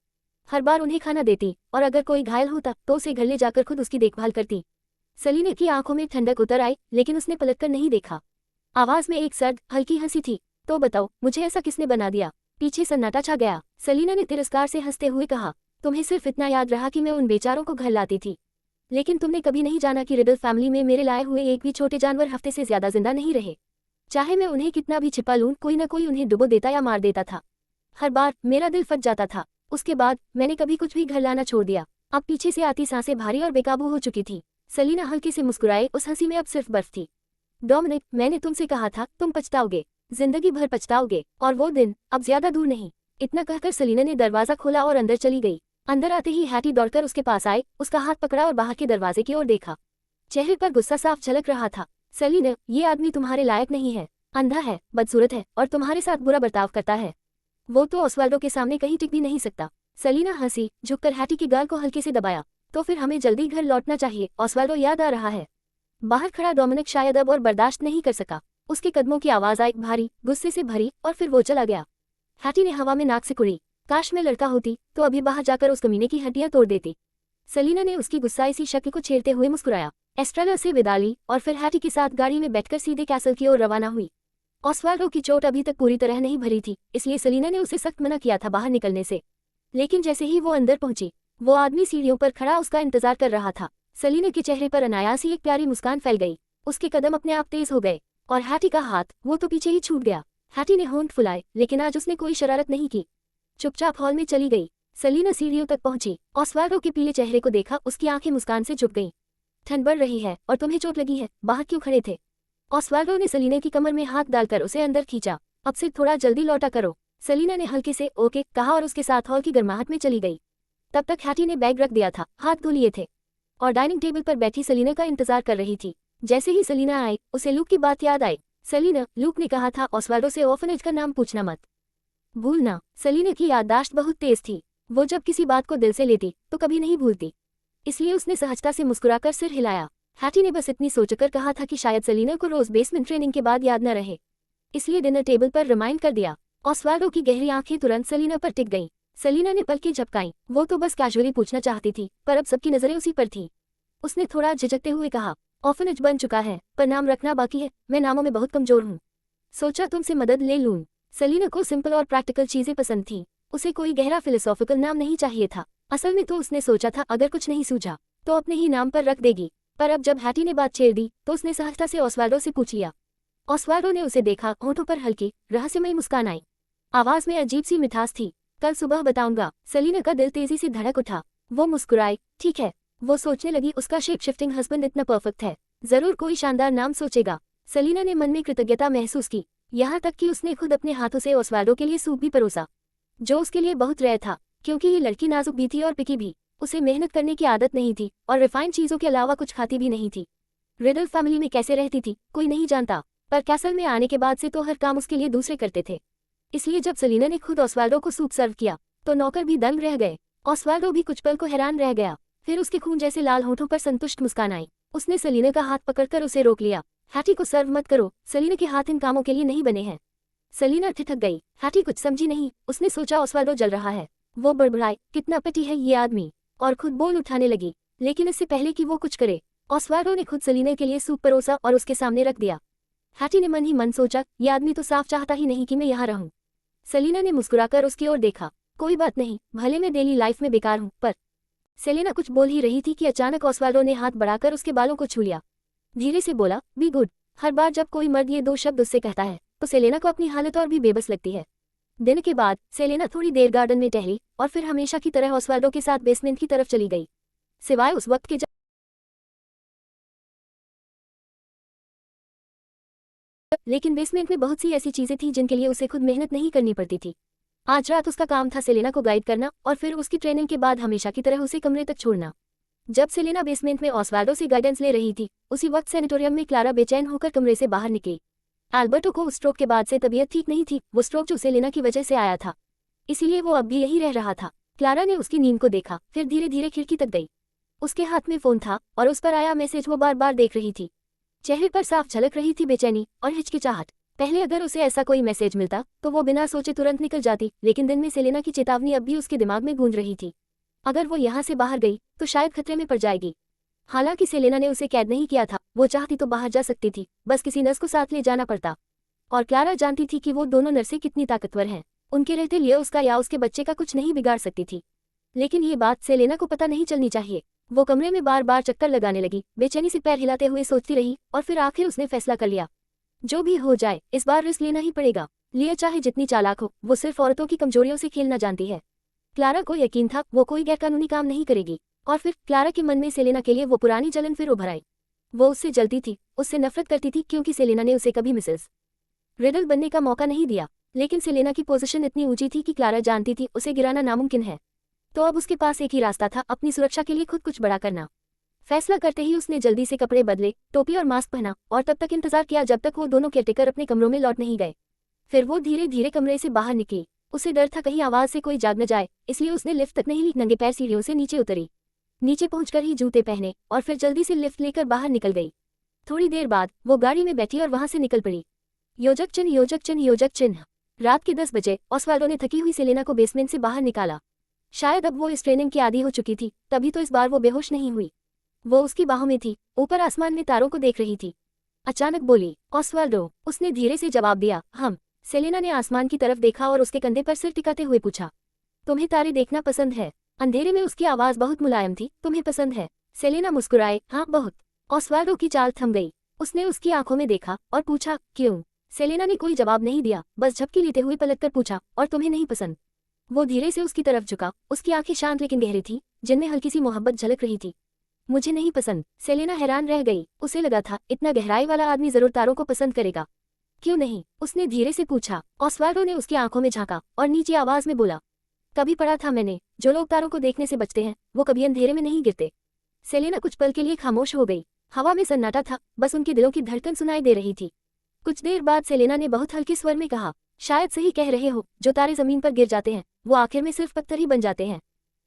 हर बार उन्हें खाना देती और अगर कोई घायल होता तो उसे घर ले जाकर खुद उसकी देखभाल करती। सेलिना की आंखों में ठंडक उतर आई, लेकिन उसने पलटकर नहीं देखा। आवाज में एक सर्द हल्की हंसी थी। तो बताओ, मुझे ऐसा किसने बना दिया। पीछे सन्नाटा छा गया। सेलिना ने तिरस्कार से हंसते हुए कहा, तुम्हें सिर्फ इतना याद रहा कि मैं उन बेचारों को घर लाती थी, लेकिन तुमने कभी नहीं जाना कि रिडल फैमिली में मेरे लाए हुए एक भी छोटे जानवर हफ्ते से ज्यादा जिंदा नहीं रहे। चाहे मैं उन्हें कितना भी छिपा लूं, कोई ना कोई उन्हें डुबो देता या मार देता था। हर बार मेरा दिल फट जाता था। उसके बाद मैंने कभी कुछ भी घर लाना छोड़ दिया। अब पीछे से आती सांसें भारी और बेकाबू हो चुकी थी। सेलिना हल्के से मुस्कुराए, उस हंसी में अब सिर्फ बर्फ थी। डोमिनिक, मैंने तुमसे कहा था तुम पछताओगे, जिंदगी भर पछताओगे, और वो दिन अब ज्यादा दूर नहीं। इतना कहकर सेलिना ने दरवाजा खोला और अंदर चली गई। अंदर आते ही हैटी दौड़कर उसके पास आए, उसका हाथ पकड़ा और बाहर के दरवाजे की ओर देखा। चेहरे पर गुस्सा साफ झलक रहा था। सेलिना, ये आदमी तुम्हारे लायक नहीं है, अंधा है, बदसूरत है और तुम्हारे साथ बुरा बर्ताव करता है। वो तो ऑस्वाल्डो के सामने कहीं टिक भी नहीं सकता। सेलिना हंसी, झुककर हैटी की गाल को हल्के से दबाया। तो फिर हमें जल्दी घर लौटना चाहिए, ऑस्वाल्डो याद आ रहा है। बाहर खड़ा डोमिनिक शायद अब और बर्दाश्त नहीं कर सका। उसके कदमों की आवाज आई, भारी, गुस्से से भरी, और फिर वो चला गया। हैटी ने हवा में नाक से कुड़ी। काश मैं लड़का होती तो अभी बाहर जाकर उस कमीने की हड्डियां तोड़ देती। सेलिना ने उसकी गुस्साई सी शक्ल को छेड़ते हुए मुस्कुराया। एस्ट्रेला से विदा ली और फिर हैटी के साथ गाड़ी में बैठकर सीधे कैसल की ओर रवाना हुई। ऑस्वाल्डो की चोट अभी तक पूरी तरह नहीं भरी थी, इसलिए सेलिना ने उसे सख्त मना किया था बाहर निकलने से। लेकिन जैसे ही वो अंदर पहुंची, वो आदमी सीढ़ियों पर खड़ा उसका इंतजार कर रहा था। सेलिना के चेहरे पर अनायास ही एक प्यारी मुस्कान फैल गई। उसके कदम अपने आप तेज हो गए और हैटी का हाथ वो तो पीछे ही छूट गया। हैटी ने होंठ फुलाए, लेकिन आज उसने कोई शरारत नहीं की। चुपचाप हॉल में चली गई। सेलिना सीढ़ियों तक पहुंची। ऑस्वाल्डो के पीले चेहरे को देखा, उसकी आंखें मुस्कान से झुक गईं। ठंड बढ़ रही है और तुम्हें चोट लगी है, बाहर क्यों खड़े थे। ऑस्वाल्डो ने सेलिना की कमर में हाथ डालकर उसे अंदर खींचा। अब से थोड़ा जल्दी लौटा करो। सेलिना ने हल्के से ओके कहा और उसके साथ हॉल की गर्माहट में चली गई। तब तक हैटी ने बैग रख दिया था, हाथ धो लिए थे और डाइनिंग टेबल पर बैठी सेलिना का इंतजार कर रही थी। जैसे ही सेलिना आई, उसे लूक की बात याद आई। सेलिना, लूक ने कहा था ऑस्वाल्डो से ऑर्फनेज का नाम पूछना मत भूलना। सेलिना की याददाश्त बहुत तेज थी। वो जब किसी बात को दिल से लेती तो कभी नहीं भूलती, इसलिए उसने सहजता से मुस्कुराकर सिर हिलाया। हैटी ने बस इतनी सोचकर कहा था कि शायद सेलिना को रोज बेसमेंट ट्रेनिंग के बाद याद न रहे, इसलिए डिनर टेबल पर रिमाइंड कर दिया। ऑस्वाल्डो की गहरी आंखें तुरंत सेलिना पर टिक गईं। सेलिना ने पलकें झपकाईं। वो तो बस कैजुअली पूछना चाहती थी, पर अब सबकी नजरें उसी पर थीं। उसने थोड़ा झिझकते हुए कहा, ऑर्फनेज बन चुका है पर नाम रखना बाकी है। मैं नामों में बहुत कमजोर हूँ, सोचा तुमसे मदद ले लूं। सेलिना को सिंपल और प्रैक्टिकल चीजें पसंद थीं। उसे कोई गहरा फिलोसॉफिकल नाम नहीं चाहिए था। असल में तो उसने सोचा था अगर कुछ नहीं सूझा तो अपने ही नाम पर रख देगी, पर अब जब हैटी ने बात छेड़ दी तो उसने सहजता से ऑस्वाल्डो से पूछ लिया। ऑस्वाल्डो ने उसे देखा, होठों पर हल्की रहस्यमयी मुस्कान आई, आवाज में अजीब सी मिठास थी। कल सुबह बताऊंगा। सेलिना का दिल तेजी से धड़क उठा। वो मुस्कुराई, ठीक है। वो सोचने लगी, उसका शेप शिफ्टिंग हस्बैंड इतना परफेक्ट है, जरूर कोई शानदार नाम सोचेगा। सेलिना ने मन में कृतज्ञता महसूस की, यहाँ तक कि उसने खुद अपने हाथों से ऑस्वाल्डो के लिए सूप भी परोसा, जो उसके लिए बहुत रेयर था, क्योंकि ये लड़की नाजुक भी थी और पिकी भी। उसे मेहनत करने की आदत नहीं थी और रिफाइंड चीजों के अलावा कुछ खाती भी नहीं थी। रिडल फैमिली में कैसे रहती थी कोई नहीं जानता, पर कैसल में आने के बाद से तो हर काम उसके लिए दूसरे करते थे। इसलिए जब सेलिना ने खुद ऑस्वाल्डो को सूप सर्व किया तो नौकर भी दंग रह गए। ऑस्वाल्डो भी कुछ पल को हैरान रह गया, फिर उसके खून जैसे लाल होठों पर संतुष्ट मुस्कान आई। उसने सेलिना का हाथ पकड़कर उसे रोक लिया। हैटी को सर्व मत करो, सेलिना के हाथ इन कामों के लिए नहीं बने हैं। सेलिना ठिठक गई। हैटी कुछ समझी नहीं, उसने सोचा ऑस्वाल्डो जल रहा है। वो बड़बड़ाई, कितना पटी है ये आदमी, और खुद बोल उठाने लगी। लेकिन इससे पहले कि वो कुछ करे, ऑस्वाल्डो ने खुद सेलिना के लिए सूप परोसा और उसके सामने रख दिया। हैटी ने मन ही मन सोचा, ये आदमी तो साफ चाहता ही नहीं कि मैं यहाँ रहूं। सेलिना ने मुस्कुराकर उसकी ओर देखा। कोई बात नहीं, भले मैं डेली लाइफ में बेकार हूँ, पर। सेलिना कुछ बोल ही रही थी कि अचानक ऑस्वाल्डो ने हाथ बढ़ाकर उसके बालों को छू लिया। धीरे से बोला, बी गुड। हर बार जब कोई मर्द ये दो शब्द उससे कहता है तो सेलेना को अपनी हालत और भी बेबस लगती है। दिन के बाद सेलेना थोड़ी देर गार्डन में टहली और फिर हमेशा की तरह ऑस्वाल्डो के साथ बेसमेंट की तरफ चली गई। सिवाय उस वक्त के लेकिन बेसमेंट में बहुत सी ऐसी चीजें थी जिनके लिए उसे खुद मेहनत नहीं करनी पड़ती थी। आज रात उसका काम था सेलेना को गाइड करना और फिर उसकी ट्रेनिंग के बाद हमेशा की तरह उसे कमरे तक छोड़ना। जब सेलेना बेसमेंट में ऑस्वाल्डो से गाइडेंस ले रही थी, उसी वक्त सैनिटोरियम में क्लारा बेचैन होकर कमरे से बाहर निकली। एल्बर्टो को उस स्ट्रोक के बाद से तबीयत ठीक नहीं थी, वो स्ट्रोक जो सेलेना की वजह से आया था, इसीलिए वो अब भी यहीं रह रहा था। क्लारा ने उसकी नींद को देखा, फिर धीरे धीरे खिड़की तक गई। उसके हाथ में फोन था और उस पर आया मैसेज वो बार बार देख रही थी। चेहरे पर साफ झलक रही थी बेचैनी और हिचकिचाहट। पहले अगर उसे ऐसा कोई मैसेज मिलता तो वो बिना सोचे तुरंत निकल जाती, लेकिन दिन में सेलेना की चेतावनी अब भी उसके दिमाग में गूंज रही थी। अगर वो यहाँ से बाहर गई तो शायद खतरे में पड़ जाएगी। हालांकि सेलेना ने उसे कैद नहीं किया था, वो चाहती तो बाहर जा सकती थी, बस किसी नर्स को साथ ले जाना पड़ता। और क्लारा जानती थी कि वो दोनों नर्सें कितनी ताकतवर हैं, उनके रहते लिए उसका या उसके बच्चे का कुछ नहीं बिगाड़ सकती थी। लेकिन ये बात सेलेना को पता नहीं चलनी चाहिए। वो कमरे में बार बार चक्कर लगाने लगी, बेचैनी से पैर हिलाते हुए सोचती रही और फिर आखिर उसने फैसला कर लिया, जो भी हो जाए इस बार रिस्क लेना ही पड़ेगा। लिया चाहे जितनी चालाक हो, वो सिर्फ औरतों की कमजोरियों से खेलना जानती है। क्लारा को यकीन था वो कोई गैरकानूनी काम नहीं करेगी। और फिर क्लारा के मन में सेलेना के लिए वो पुरानी जलन फिर उभर आई। वो उससे जलती थी, उससे नफरत करती थी, क्योंकि सेलेना ने उसे कभी मिसेस रिडल बनने का मौका नहीं दिया। लेकिन सेलेना की पोजीशन इतनी ऊंची थी कि क्लारा जानती थी उसे गिराना नामुमकिन है। तो अब उसके पास एक ही रास्ता था, अपनी सुरक्षा के लिए खुद कुछ बड़ा करना। फैसला करते ही उसने जल्दी से कपड़े बदले, टोपी और मास्क पहना और तब तक इंतजार किया जब तक वो दोनों केयरटेकर अपने कमरों में लौट नहीं गए। फिर वो धीरे धीरे कमरे से बाहर निकली। उसे डर था कहीं आवाज से कोई जाग न जाए, इसलिए उसने लिफ्ट तक नहीं ली, नंगे पैर सीढ़ियों से नीचे उतरी। नीचे पहुंचकर ही जूते पहने और फिर जल्दी से लिफ्ट लेकर बाहर निकल गई। थोड़ी देर बाद वो गाड़ी में बैठी और वहां से निकल पड़ी। योजक चिन्ह, योजक चिन्ह, योजक चिन्ह। रात के 10 बजे ऑस्वाल्डो ने थकी हुई सेलेना को बेसमेंट से बाहर निकाला। शायद अब वो इस ट्रेनिंग की आदी हो चुकी थी, तभी तो इस बार वो बेहोश नहीं हुई। वो उसकी बाहों में थी, ऊपर आसमान में तारों को देख रही थी। अचानक बोली, ऑस्वाल्डो। उसने धीरे से जवाब दिया, हम। सेलेना ने आसमान की तरफ देखा और उसके कंधे पर सिर टिकाते हुए पूछा, तुम्हें तारे देखना पसंद है? अंधेरे में उसकी आवाज बहुत मुलायम थी, तुम्हें पसंद है? सेलेना मुस्कुराए, हाँ बहुत। ऑस्वाल्डो की चाल थम गई। उसने उसकी आंखों में देखा और पूछा, क्यों? सेलेना ने कोई जवाब नहीं दिया, बस झपकी लेते हुए पलटकर पूछा, और तुम्हें नहीं पसंद? वो धीरे से उसकी तरफ झुका, उसकी आंखें शांत लेकिन गहरी थी, जिनमें हल्की सी मोहब्बत झलक रही थी। मुझे नहीं पसंद। सेलेना हैरान रह गई, उसे लगा था इतना गहराई वाला आदमी जरूर तारों को पसंद करेगा। क्यों नहीं? उसने धीरे से पूछा। ऑस्वाल्डो ने उसकी आंखों में झांका और नीचे आवाज में बोला, कभी पढ़ा था मैंने, जो लोग तारों को देखने से बचते हैं वो कभी अंधेरे में नहीं गिरते। सेलेना कुछ पल के लिए खामोश हो गई। हवा में सन्नाटा था, बस उनके दिलों की धड़कन सुनाई दे रही थी। कुछ देर बाद सेलेना ने बहुत हल्के स्वर में कहा, शायद सही कह रहे हो, जो तारे जमीन पर गिर जाते हैं वो आखिर में सिर्फ पत्थर ही बन जाते हैं।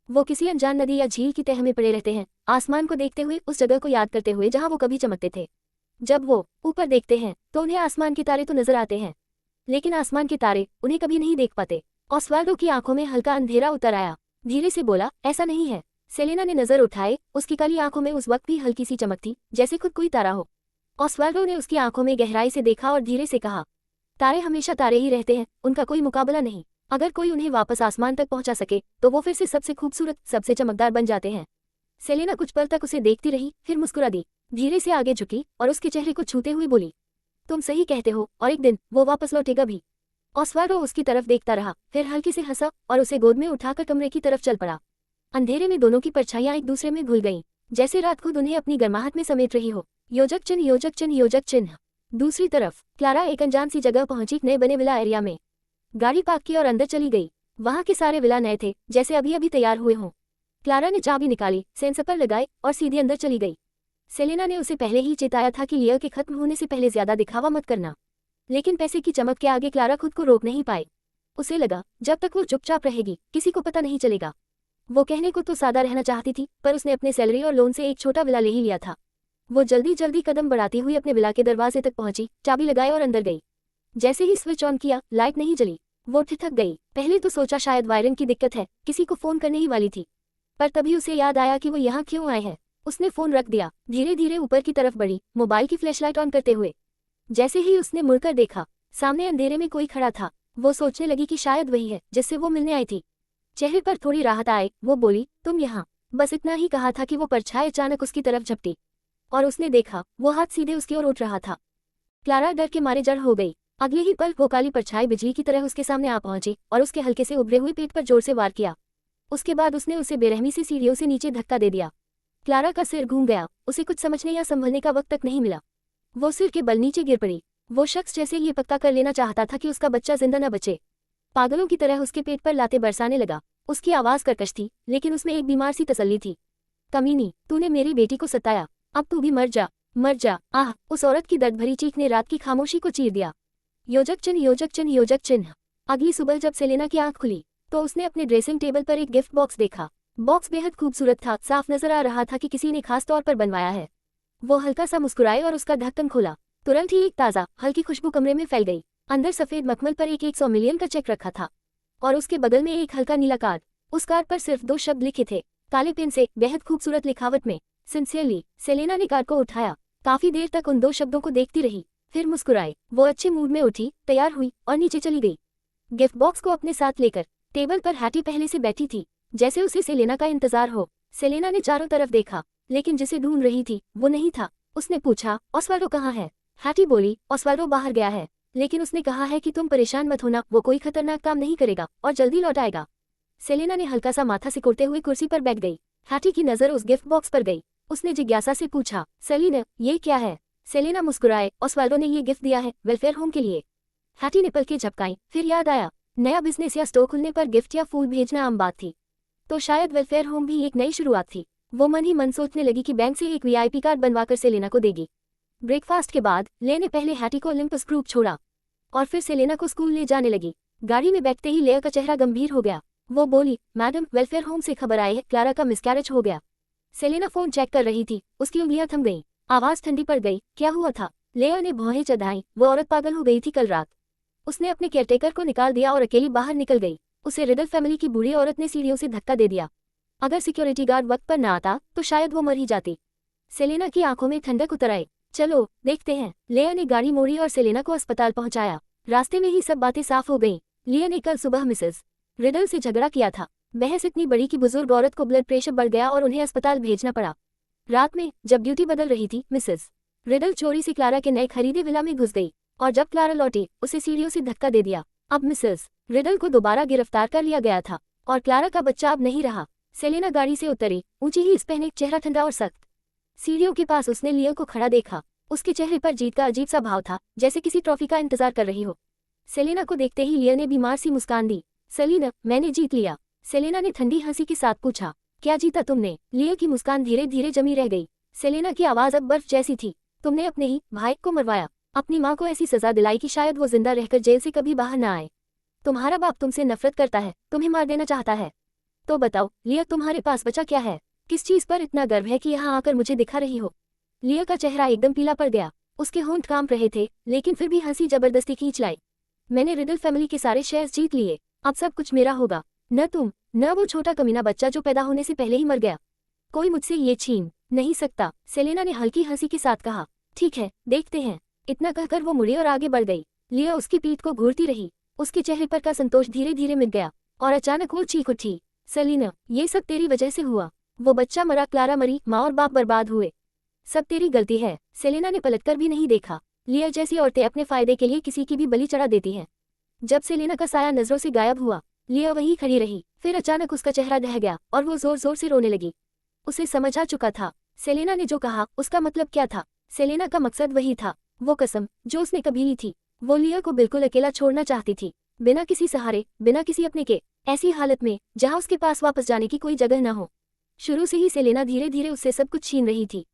वो किसी अनजान नदी या झील की तह में पड़े रहते हैं, आसमान को देखते हुए, उस जगह को याद करते हुए जहां वो कभी चमकते थे। जब वो ऊपर देखते हैं तो उन्हें आसमान के तारे तो नजर आते हैं, लेकिन आसमान के तारे उन्हें कभी नहीं देख पाते। ऑस्वाल्डो की आंखों में हल्का अंधेरा उतर आया। धीरे से बोला, ऐसा नहीं है। सेलेना ने नजर उठाए, उसकी काली आंखों में उस वक्त भी हल्की सी चमक थी, जैसे खुद कोई तारा हो। ऑस्वाल्डो ने उसकी आंखों में गहराई से देखा और धीरे से कहा, तारे हमेशा तारे ही रहते हैं, उनका कोई मुकाबला नहीं। अगर कोई उन्हें वापस आसमान तक पहुंचा सके तो वो फिर से सबसे खूबसूरत, सबसे चमकदार बन जाते हैं। सेलेना कुछ पल तक उसे देखती रही, फिर मुस्कुरा दी, धीरे से आगे झुकी और उसके चेहरे को छूते हुए बोली, तुम सही कहते हो, और एक दिन वो वापस लौटेगा भी। ऑस्वाल्डो उसकी तरफ देखता रहा, फिर हल्के से हंसा और उसे गोद में उठाकर कमरे की तरफ चल पड़ा। अंधेरे में दोनों की परछाइयां एक दूसरे में घुल गईं, जैसे रात खुद उन्हें अपनी गर्माहट में समेट रही हो। योजक चिन्ह, योजक चिन्ह, योजक चिन्ह। दूसरी तरफ क्लारा एक अनजान सी जगह पहुंची, नए बने विला एरिया में। गाड़ी पार्क की और अंदर चली गई। वहां के सारे विला नए थे, जैसे अभी अभी तैयार हुए हों। क्लारा ने चाबी निकाली, सेंसर पर लगाई और सीधे अंदर चली गई। सेलेना ने उसे पहले ही चेताया था कि लिया के खत्म होने से पहले ज्यादा दिखावा मत करना, लेकिन पैसे की चमक के आगे क्लारा खुद को रोक नहीं पाई। उसे लगा जब तक वो चुपचाप रहेगी किसी को पता नहीं चलेगा। वो कहने को तो सादा रहना चाहती थी, पर उसने अपने सैलरी और लोन से एक छोटा विला ले ही लिया था। वो जल्दी जल्दी कदम बढ़ाती हुई अपने विला के दरवाजे तक पहुंची, चाबी लगाई और अंदर गई। जैसे ही स्विच ऑन किया, लाइट नहीं जली। वो ठिठक गई। पहले तो सोचा शायद वायरिंग की दिक्कत है, किसी को फोन करने ही वाली थी, पर तभी उसे याद आया कि वो यहाँ क्यों आए हैं। उसने फोन रख दिया, धीरे धीरे ऊपर की तरफ बढ़ी, मोबाइल की फ्लैशलाइट ऑन करते हुए। जैसे ही उसने मुड़कर देखा, सामने अंधेरे में कोई खड़ा था। वो सोचने लगी कि शायद वही है जिससे वो मिलने आई थी। चेहरे पर थोड़ी राहत आए, वो बोली, तुम यहाँ। बस इतना ही कहा था कि वो परछाई अचानक उसकी तरफ झपटी और उसने देखा वो हाथ सीधे उसकी ओर उठ रहा था। क्लारा डर के मारे जड़ हो गई। अगले ही पल वो काली परछाई बिजली की तरह उसके सामने आ पहुंची और उसके हल्के से उभरे हुए पेट पर जोर से वार किया। उसके बाद उसने उसे बेरहमी से सीढ़ियों से नीचे धक्का दे दिया। क्लारा का सिर घूम गया, उसे कुछ समझने या संभलने का वक्त तक नहीं मिला। वो सिर के बल नीचे गिर पड़ी। वो शख्स जैसे ये पक्का कर लेना चाहता था कि उसका बच्चा जिंदा न बचे, पागलों की तरह उसके पेट पर लाते बरसाने लगा। उसकी आवाज कर्कश थी, लेकिन उसमें एक बीमार सी तसल्ली थी। कमीनी, तूने मेरी बेटी को सताया, अब तू भी मर जा, मर जा। आह! उस औरत की दर्द भरी चीख ने रात की खामोशी को चीर दिया। योजक चिन्ह, योजक चिन्ह, योजक चिन्ह। अगली सुबह जब सेलेना की आंख खुली तो उसने अपने ड्रेसिंग टेबल पर एक गिफ्ट बॉक्स देखा। बॉक्स बेहद खूबसूरत था, साफ नजर आ रहा था कि किसी ने खास तौर पर बनवाया है। वो हल्का सा मुस्कुराए और उसका ढक्कन खोला। तुरंत ही एक ताज़ा हल्की खुशबू कमरे में फैल गई। अंदर सफेद मखमल पर एक 100 मिलियन का चेक रखा था और उसके बगल में एक हल्का नीला कार्ड। उस कार्ड पर सिर्फ 2 शब्द लिखे थे, काले पेन से, बेहद खूबसूरत लिखावट में, सिंसियरली। सेलेना ने कार्ड को उठाया, काफी देर तक उन 2 शब्दों को देखती रही, फिर मुस्कुराई। वो अच्छे मूड में उठी, तैयार हुई और नीचे चली गई। गिफ्ट बॉक्स को अपने साथ लेकर टेबल पर हैटी पहले से बैठी थी, जैसे उसे सेलेना का इंतजार हो। सेलेना ने चारों तरफ देखा, लेकिन जिसे ढूंढ रही थी वो नहीं था। उसने पूछा, ऑस्वाल्डो कहाँ है? हैटी बोली, ऑस्वाल्डो बाहर गया है, लेकिन उसने कहा है कि तुम परेशान मत होना, वो कोई खतरनाक काम नहीं करेगा और जल्दी लौट आएगा। सेलेना ने हल्का सा माथा सिकुड़ते हुए कुर्सी पर बैठ गई। हैटी की नजर उस गिफ्ट बॉक्स पर गई। उसने जिज्ञासा से पूछा, सेलिना, ये क्या है? सेलेना मुस्कुराए, ऑस्वाल्डो ने ये गिफ्ट दिया है वेलफेयर होम के लिए। हैटी ने पलकें झपकाई, फिर याद आया, नया बिजनेस या स्टोर खुलने पर गिफ्ट या फूल भेजना आम बात थी, तो शायद वेलफेयर होम भी एक नई शुरुआत थी। वो मन ही मन सोचने लगी कि बैंक से एक वीआईपी कार्ड बनवाकर सेलेना को देगी। ब्रेकफास्ट के बाद ले ने पहले हैटी को ओलिम्पस ग्रुप छोड़ा और फिर सेलेना को स्कूल ले जाने लगी। गाड़ी में बैठते ही लेया का चेहरा गंभीर हो गया। वो बोली, मैडम, वेलफेयर होम से खबर आई है, क्लारा का मिसकैरेज हो गया। सेलेना फोन चेक कर रही थी, उसकी उंगलियां थम गईं, आवाज ठंडी पड़ गई। क्या हुआ था? लेया ने भौहें चढ़ाई। वो औरत पागल हो गई थी कल रात। उसने अपने केयरटेकर को निकाल दिया और अकेली बाहर निकल गई। उसे रिडल फैमिली की बूढ़ी औरत ने सीढ़ियों से धक्का दे दिया। अगर सिक्योरिटी गार्ड वक्त पर न आता तो शायद वो मर ही जाती। सेलेना की आंखों में ठंडक उतर आई। चलो देखते हैं। लेया ने गाड़ी मोड़ी और सेलेना को अस्पताल पहुंचाया। रास्ते में ही सब बातें साफ हो गईं। लिया ने कल सुबह मिसेस रिडल से झगड़ा किया था। बहस इतनी बड़ी कि बुजुर्ग औरत को ब्लड प्रेशर बढ़ गया और उन्हें अस्पताल भेजना पड़ा। रात में जब ड्यूटी बदल रही थी, मिसेस रिडल चोरी से क्लारा के नए खरीदे विला में घुस गई और जब क्लारा लौटी उसे सीढ़ियों से धक्का दे दिया। अब मिसेस रिडल को दोबारा गिरफ्तार कर लिया गया था और क्लारा का बच्चा अब नहीं रहा। सेलेना गाड़ी से उतरी, ऊंची हील्स पहने, चेहरा ठंडा और सख्त। सीढ़ियों के पास उसने लियो को खड़ा देखा। उसके चेहरे पर जीत का अजीब सा भाव था, जैसे किसी ट्रॉफी का इंतजार कर रही हो। सेलेना को देखते ही लियो ने बीमार सी मुस्कान दी। सेलेना, मैंने जीत लिया। सेलेना ने ठंडी हंसी के साथ पूछा, क्या जीता तुमने? लियो की मुस्कान धीरे धीरे जमी रह गई। सेलेना की आवाज अब बर्फ जैसी थी। तुमने अपने ही भाई को मरवाया, अपनी माँ को ऐसी सजा दिलाई कि शायद वो जिंदा रहकर जेल से कभी बाहर न आए। तुम्हारा बाप तुमसे नफरत करता है, तुम्हें मार देना चाहता है। तो बताओ लिया, तुम्हारे पास बचा क्या है? किस चीज पर इतना गर्व है कि यहाँ आकर मुझे दिखा रही हो? लिया का चेहरा एकदम पीला पड़ गया। उसके होंठ कांप रहे थे, लेकिन फिर भी हंसी जबरदस्ती खींच लाई। मैंने रिडल फैमिली के सारे शेयर्स जीत लिए, अब सब कुछ मेरा होगा। न तुम, न वो छोटा कमीना बच्चा जो पैदा होने से पहले ही मर गया। कोई मुझसे ये छीन नहीं सकता। सेलेना ने हल्की हंसी के साथ कहा, ठीक है, देखते हैं। इतना कहकर वो मुड़ी और आगे बढ़ गई। लिया उसकी पीठ को घूरती रही। उसके चेहरे पर का संतोष धीरे धीरे मिट गया और अचानक वो चीख उठी, सेलेना, ये सब तेरी वजह से हुआ। वो बच्चा मरा, क्लारा मरी, माँ और बाप बर्बाद हुए। सब तेरी गलती है। सेलेना ने पलटकर भी नहीं देखा। लिया जैसी औरतें अपने फायदे के लिए किसी की भी बलि चढ़ा देती हैं। जब सेलेना का साया नजरों से गायब हुआ, लिया वहीं खड़ी रही। फिर अचानक उसका चेहरा ढह गया और वो जोर जोर से रोने लगी। उसे समझ आ चुका था, सेलेना ने जो कहा उसका मतलब क्या था। सेलेना का मकसद वही था, वो कसम जो उसने कभी ली थी। वो लिया को बिल्कुल अकेला छोड़ना चाहती थी, बिना किसी सहारे, बिना किसी अपने के, ऐसी हालत में जहां उसके पास वापस जाने की कोई जगह न हो। शुरू से ही सेलेना धीरे धीरे उससे सब कुछ छीन रही थी,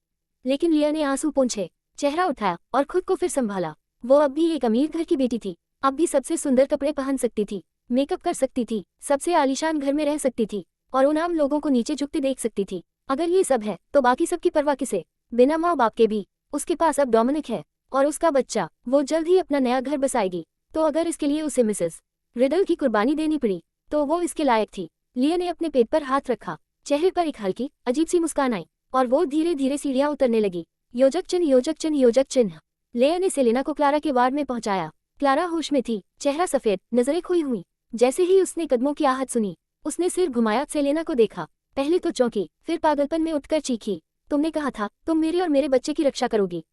लेकिन लिया ने आंसू पोंछे, चेहरा उठाया और खुद को फिर संभाला। वो अब भी एक अमीर घर की बेटी थी, अब भी सबसे सुंदर कपड़े पहन सकती थी, मेकअप कर सकती थी, सबसे आलीशान घर में रह सकती थी और उन आम लोगों को नीचे झुकते देख सकती थी। अगर ये सब है तो बाकी सबकी परवाह किसे? बिना माँ बाप के भी उसके पास अब डोमिनिक है और उसका बच्चा। वो जल्द ही अपना नया घर बसाएगी, तो अगर इसके लिए उसे मिसेस रिडल की कुर्बानी देनी पड़ी तो वो इसके लायक थी। लिया ने अपने पेट पर हाथ रखा, चेहरे पर एक हल्की अजीब सी मुस्कान आई और वो धीरे धीरे सीढ़ियां उतरने लगी। योजक चिन्ह, योजक चिन्ह, योजक चिन्ह। लेया ने सेलेना को क्लारा के वार्ड में पहुंचाया। क्लारा होश में थी, चेहरा सफेद, नजरें खोई हुई। जैसे ही उसने कदमों की आहट सुनी, उसने सिर घुमाया, सेलेना को देखा। पहले तो चौंकी, फिर पागलपन में उठकर चीखी, तुमने कहा था तुम मेरे और मेरे बच्चे की रक्षा करोगी,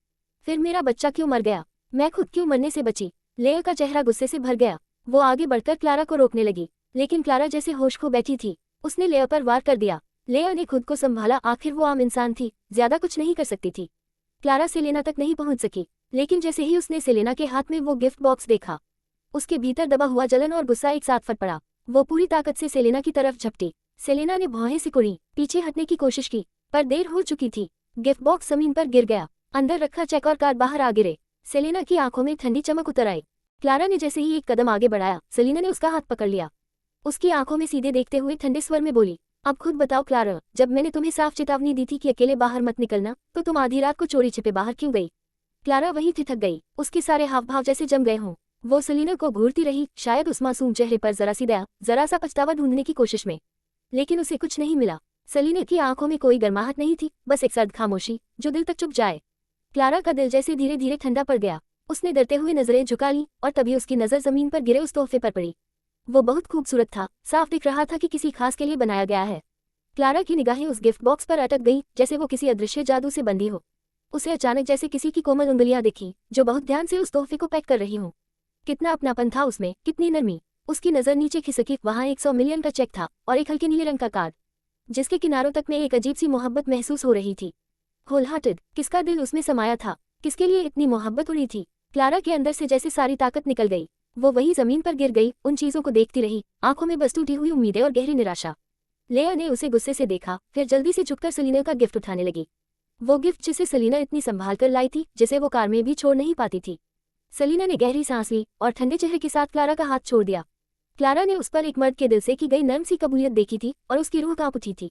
फिर मेरा बच्चा क्यों मर गया? मैं खुद क्यों मरने से बची? लेया का चेहरा गुस्से से भर गया। वो आगे बढ़कर क्लारा को रोकने लगी, लेकिन क्लारा जैसे होश खो बैठी थी। उसने लेया पर वार कर दिया। लेया ने खुद को संभाला, आखिर वो आम इंसान थी, ज्यादा कुछ नहीं कर सकती थी। क्लारा सेलेना तक नहीं पहुंच सकी, लेकिन जैसे ही उसने सेलेना के हाथ में वो गिफ्ट बॉक्स देखा, उसके भीतर दबा हुआ जलन और गुस्सा एक साथ फट पड़ा। वो पूरी ताकत से सेलेना की तरफ झपटी। सेलेना ने भौहें सिकुड़ी, पीछे हटने की कोशिश की, पर देर हो चुकी थी। गिफ्ट बॉक्स जमीन पर गिर गया, अंदर रखा चेक और कार्ड बाहर आ गिरे। सेलेना की आंखों में ठंडी चमक उतर आई। क्लारा ने जैसे ही एक कदम आगे बढ़ाया, सेलेना ने उसका हाथ पकड़ लिया। उसकी आंखों में सीधे देखते हुए ठंडे स्वर में बोली, अब खुद बताओ क्लारा, जब मैंने तुम्हें साफ चेतावनी दी थी कि अकेले बाहर मत निकलना, तो तुम आधी रात को चोरी छिपे बाहर क्यों गई? क्लारा वहीं ठिठक गई, उसके सारे हाव भाव जैसे जम गए हों। वो सेलेना को घूरती रही, शायद उस मासूम चेहरे पर जरा सी दया, जरा सा पछतावा ढूंढने की कोशिश में, लेकिन उसे कुछ नहीं मिला। सेलेना की आंखों में कोई गर्माहट नहीं थी, बस एक सर्द खामोशी जो दिल तक चुप जाए। क्लारा का दिल जैसे धीरे धीरे ठंडा पड़ गया। उसने डरते हुए नजरें झुका ली, और तभी उसकी नजर जमीन पर गिरे उस तोहफे पर पड़ी। वो बहुत खूबसूरत था, साफ दिख रहा था कि किसी खास के लिए बनाया गया है। क्लारा की निगाहें उस गिफ्ट बॉक्स पर अटक गईं, जैसे वो किसी अदृश्य जादू से बंधी हो। उसे अचानक जैसे किसी की कोमल उंगलियां दिखीं, जो बहुत ध्यान से उस तोहफे को पैक कर रही हों। कितना अपनापन था उसमें, कितनी नरमी। उसकी नजर नीचे खिसकी, वहां 100 मिलियन का चेक था और एक हल्के नीले रंग का कार्ड, जिसके किनारों तक में एक अजीब सी मोहब्बत महसूस हो रही थी। होल हार्टेड, किसका दिल उसमें समाया था? किसके लिए इतनी मोहब्बत उड़ी थी? क्लारा के अंदर से जैसे सारी ताकत निकल गई। वो वहीं जमीन पर गिर गई, उन चीजों को देखती रही, आंखों में बस टूटी हुई उम्मीदें और गहरी निराशा। लेया ने उसे गुस्से से देखा, फिर जल्दी से झुककर सेलेना का गिफ्ट उठाने लगी। वो गिफ्ट जिसे सेलेना इतनी संभाल कर लाई थी, जिसे वो कार में भी छोड़ नहीं पाती थी। सेलेना ने गहरी सांस ली और ठंडे चेहरे के साथ क्लारा का हाथ छोड़ दिया। क्लारा ने उस पर एक मर्द के दिल से की गई नर्म सी कबूलियत देखी थी, और उसकी रूह कांप उठी थी।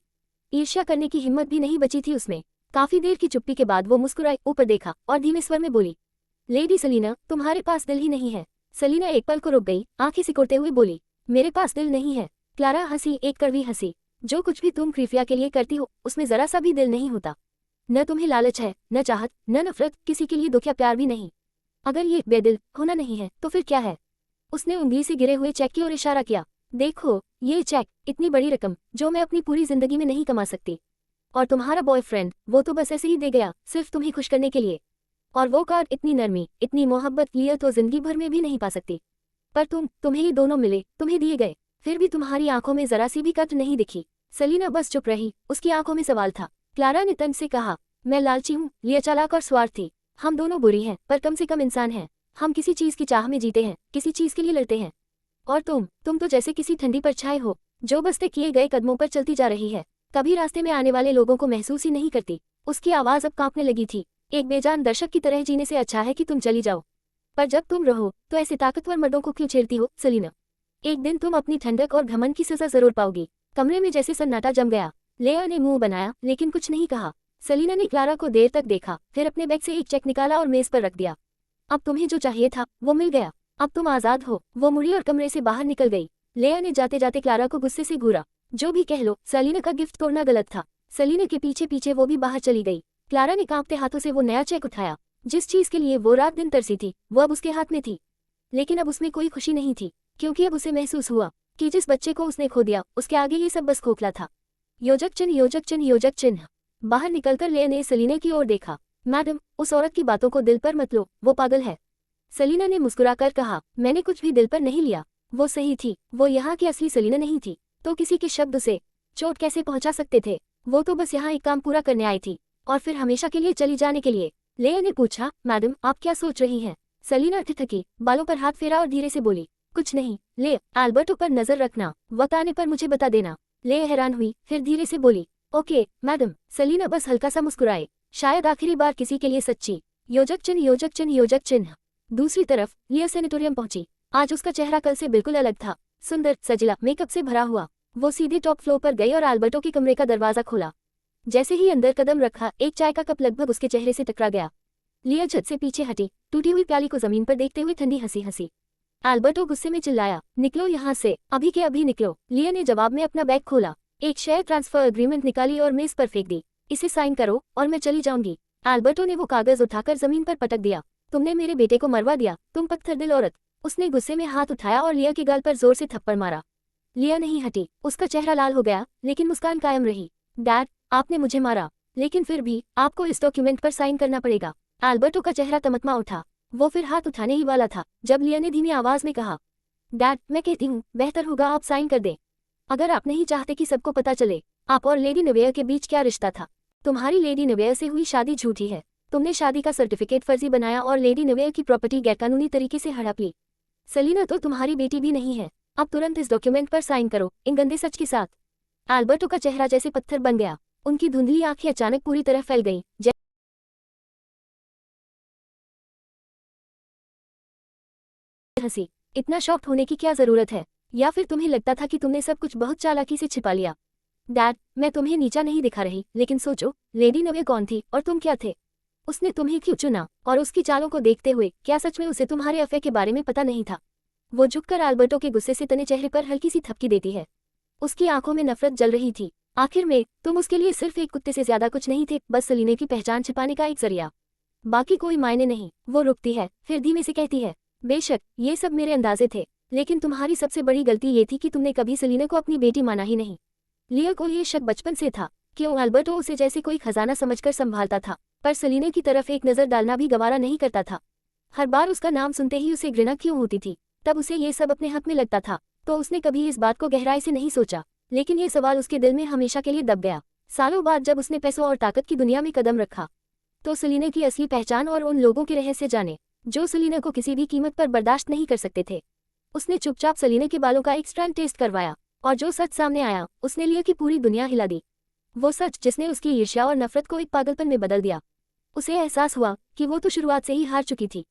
ईर्ष्या करने की हिम्मत भी नहीं बची थी उसमें। काफी देर की चुप्पी के बाद वो मुस्कुराई, ऊपर देखा और धीमे स्वर में बोली, लेडी सेलेना, तुम्हारे पास दिल ही नहीं है। सेलेना एक पल को रुक गई, आंखें सिकुड़ते हुए बोली, मेरे पास दिल नहीं है। क्लारा हंसी, एक कड़वी हंसी। जो कुछ भी तुम क्रीफिया के लिए करती हो, उसमें जरा सा भी दिल नहीं होता। न तुम्हें लालच है, न चाहत, न नफरत, किसी के लिए दुख या प्यार भी नहीं। अगर ये बेदिल होना नहीं है, तो फिर क्या है? उसने उंगली से गिरे हुए चेक की ओर इशारा किया। देखो, ये चेक, इतनी बड़ी रकम, जो मैं अपनी पूरी जिंदगी में नहीं कमा सकती। और तुम्हारा बॉयफ्रेंड, वो तो बस ऐसे ही दे गया, सिर्फ तुम्हें खुश करने के लिए। और वो कार्ड, इतनी नरमी, इतनी मोहब्बत लिए तो जिंदगी भर में भी नहीं पा सकती। पर तुम्हें ये दोनों मिले, तुम्हें दिए गए, फिर भी तुम्हारी आंखों में जरा सी भी कद्र नहीं दिखी। सेलेना बस चुप रही, उसकी आंखों में सवाल था। क्लारा ने तंज से कहा, मैं लालची हूँ, लिया चालाक और स्वार्थी। हम दोनों बुरी हैं, पर कम से कम इंसान हैं। हम किसी चीज की चाह में जीते हैं, किसी चीज के लिए लड़ते हैं। और तुम तो जैसे किसी ठंडी परछाई हो, जो बस तय किए गए कदमों पर चलती जा रही है, कभी रास्ते में आने वाले लोगों को महसूस ही नहीं करती। उसकी आवाज अब कांपने लगी थी। एक बेजान दर्शक की तरह जीने से अच्छा है कि तुम चली जाओ। पर जब तुम रहो, तो ऐसे ताकतवर मर्दों को क्यों छेड़ती हो सेलेना? एक दिन तुम अपनी ठंडक और घमंड की सजा जरूर पाओगी। कमरे में जैसे सन्नाटा जम गया। लेया ने मुंह बनाया, लेकिन कुछ नहीं कहा। सेलेना ने क्लारा को देर तक देखा, फिर अपने बैग से एक चेक निकाला और मेज पर रख दिया। अब तुम्हें जो चाहिए था, वो मिल गया। अब तुम आजाद हो। वो मुड़ी और कमरे से बाहर निकल गई। लेया ने जाते जाते क्लारा को गुस्से से घूरा। जो भी कह लो, सेलेना का गिफ्ट तोड़ना गलत था। सेलेना के पीछे पीछे वो भी बाहर चली गई। क्लारा ने कांपते हाथों से वो नया चेक उठाया। जिस चीज के लिए वो रात दिन तरसी थी, वो अब उसके हाथ में थी। लेकिन अब उसमें कोई खुशी नहीं थी, क्योंकि अब उसे महसूस हुआ कि जिस बच्चे को उसने खो दिया, उसके आगे ये सब बस खोखला था। योजक चिन्ह, योजक चिन्ह, योजक चिन्ह। बाहर निकलकर लेया ने सेलेना की ओर देखा। मैडम, उस औरत की बातों को दिल पर मत लो, वो पागल है। सेलेना ने मुस्कुराकर कहा, मैंने कुछ भी दिल पर नहीं लिया। वो सही थी, वो यहाँ की असली सेलेना नहीं थी। तो किसी के शब्द से चोट कैसे पहुंचा सकते थे? वो तो बस यहाँ एक काम पूरा करने आई थी, और फिर हमेशा के लिए चली जाने के लिए। लेया ने पूछा, मैडम, आप क्या सोच रही हैं? सेलेना ठिठकी, बालों पर हाथ फेरा और धीरे से बोली, कुछ नहीं। ले, एल्बर्टो पर नजर रखना, वक्त आने पर मुझे बता देना। लेया हैरान हुई, फिर धीरे से बोली, ओके मैडम। सेलेना बस हल्का सा मुस्कुराए, शायद आखिरी बार किसी के लिए सच्ची। योजक चिन्ह, योजक चिन्ह, योजक चिन्ह। दूसरी तरफ लिया सैनिटोरियम पहुंची। आज उसका चेहरा कल से बिल्कुल अलग था, सुंदर, सजला, मेकअप से भरा हुआ। वो सीधे टॉप फ्लोर पर गई और एल्बर्टो के कमरे का दरवाजा खोला। जैसे ही अंदर कदम रखा, एक चाय का कप लगभग उसके चेहरे से टकरा गया। लिया झट से पीछे हटी, टूटी हुई प्याली को जमीन पर देखते हुए ठंडी हंसी हंसी। एल्बर्टो गुस्से में चिल्लाया, निकलो यहाँ से, अभी के अभी निकलो। लिया ने जवाब में अपना बैग खोला, एक शेयर ट्रांसफर एग्रीमेंट निकाली और मेज पर फेंक दी। इसे साइन करो और मैं चली जाऊंगी। एल्बर्टो ने वो कागज उठाकर जमीन पर पटक दिया। तुमने मेरे बेटे को मरवा दिया, तुम पत्थर दिल औरत। उसने गुस्से में हाथ उठाया और लिया के गाल पर जोर से थप्पड़ मारा। लिया नहीं हटी, उसका चेहरा लाल हो गया, लेकिन मुस्कान कायम रही। डैड, आपने मुझे मारा, लेकिन फिर भी आपको इस डॉक्यूमेंट पर साइन करना पड़ेगा। एल्बर्टो का चेहरा तमतमा उठा। वो फिर हाथ उठाने ही वाला था जब लिया ने धीमी आवाज में कहा, डैड, मैं कहती हूँ बेहतर होगा आप साइन कर दें। अगर आप नहीं चाहते कि सबको पता चले आप और लेडी नवेयर के बीच क्या रिश्ता था। तुम्हारी लेडी नवेयर से हुई शादी झूठी है। तुमने शादी का सर्टिफिकेट फर्जी बनाया और लेडी नवेयर की प्रॉपर्टी गैरकानूनी तरीके से हड़प ली। सेलिना तो तुम्हारी बेटी भी नहीं है। अब तुरंत इस डॉक्यूमेंट पर साइन करो, इन गंदे सच के साथ। एल्बर्टो का चेहरा जैसे पत्थर बन गया। उनकी धुंधली आंखें अचानक पूरी तरह फैल गईं। हंसी, इतना शॉक्ड होने की क्या जरूरत है? या फिर तुम्हें लगता था कि तुमने सब कुछ बहुत चालाकी से छिपा लिया? डैड, मैं तुम्हें नीचा नहीं दिखा रही, लेकिन सोचो, लेडी नवे कौन थी और तुम क्या थे? उसने तुम्हें क्यों चुना? और उसकी चालों को देखते हुए क्या सच में उसे तुम्हारे अफेयर के बारे में पता नहीं था? वो झुककर एल्बर्टो के गुस्से से तने चेहरे पर हल्की सी थपकी देती है। उसकी आंखों में नफरत जल रही थी। आखिर में तुम उसके लिए सिर्फ एक कुत्ते से ज्यादा कुछ नहीं थे, बस सलीने की पहचान छिपाने का एक जरिया। बाकी कोई मायने नहीं। वो रुकती है, फिर धीमे से कहती है, बेशक ये सब मेरे अंदाजे थे, लेकिन तुम्हारी सबसे बड़ी गलती ये थी कि तुमने कभी सलीना को अपनी बेटी माना ही नहीं। लिया को ये शक बचपन से था कि एल्बर्टो उसे जैसे कोई खजाना समझकर संभालता था, पर सलीना की तरफ एक नजर डालना भी गवारा नहीं करता था। हर बार उसका नाम सुनते ही उसे घृणा क्यों होती थी? तब उसे ये सब अपने हक में लगता था, तो उसने कभी इस बात को गहराई से नहीं सोचा। लेकिन ये सवाल उसके दिल में हमेशा के लिए दब गया। सालों बाद जब उसने पैसों और ताकत की दुनिया में कदम रखा, तो सलीना की असली पहचान और उन लोगों के रहस्य जाने जो सलीना को किसी भी कीमत पर बर्दाश्त नहीं कर सकते थे। उसने चुपचाप सलीना के बालों का एक स्ट्रैंड टेस्ट करवाया, और जो सच सामने आया उसने लिया की पूरी दुनिया हिला दी। वो सच जिसने उसकी ईर्ष्या और नफरत को एक पागलपन में बदल दिया। उसे एहसास हुआ कि वो तो शुरुआत से ही हार चुकी थी।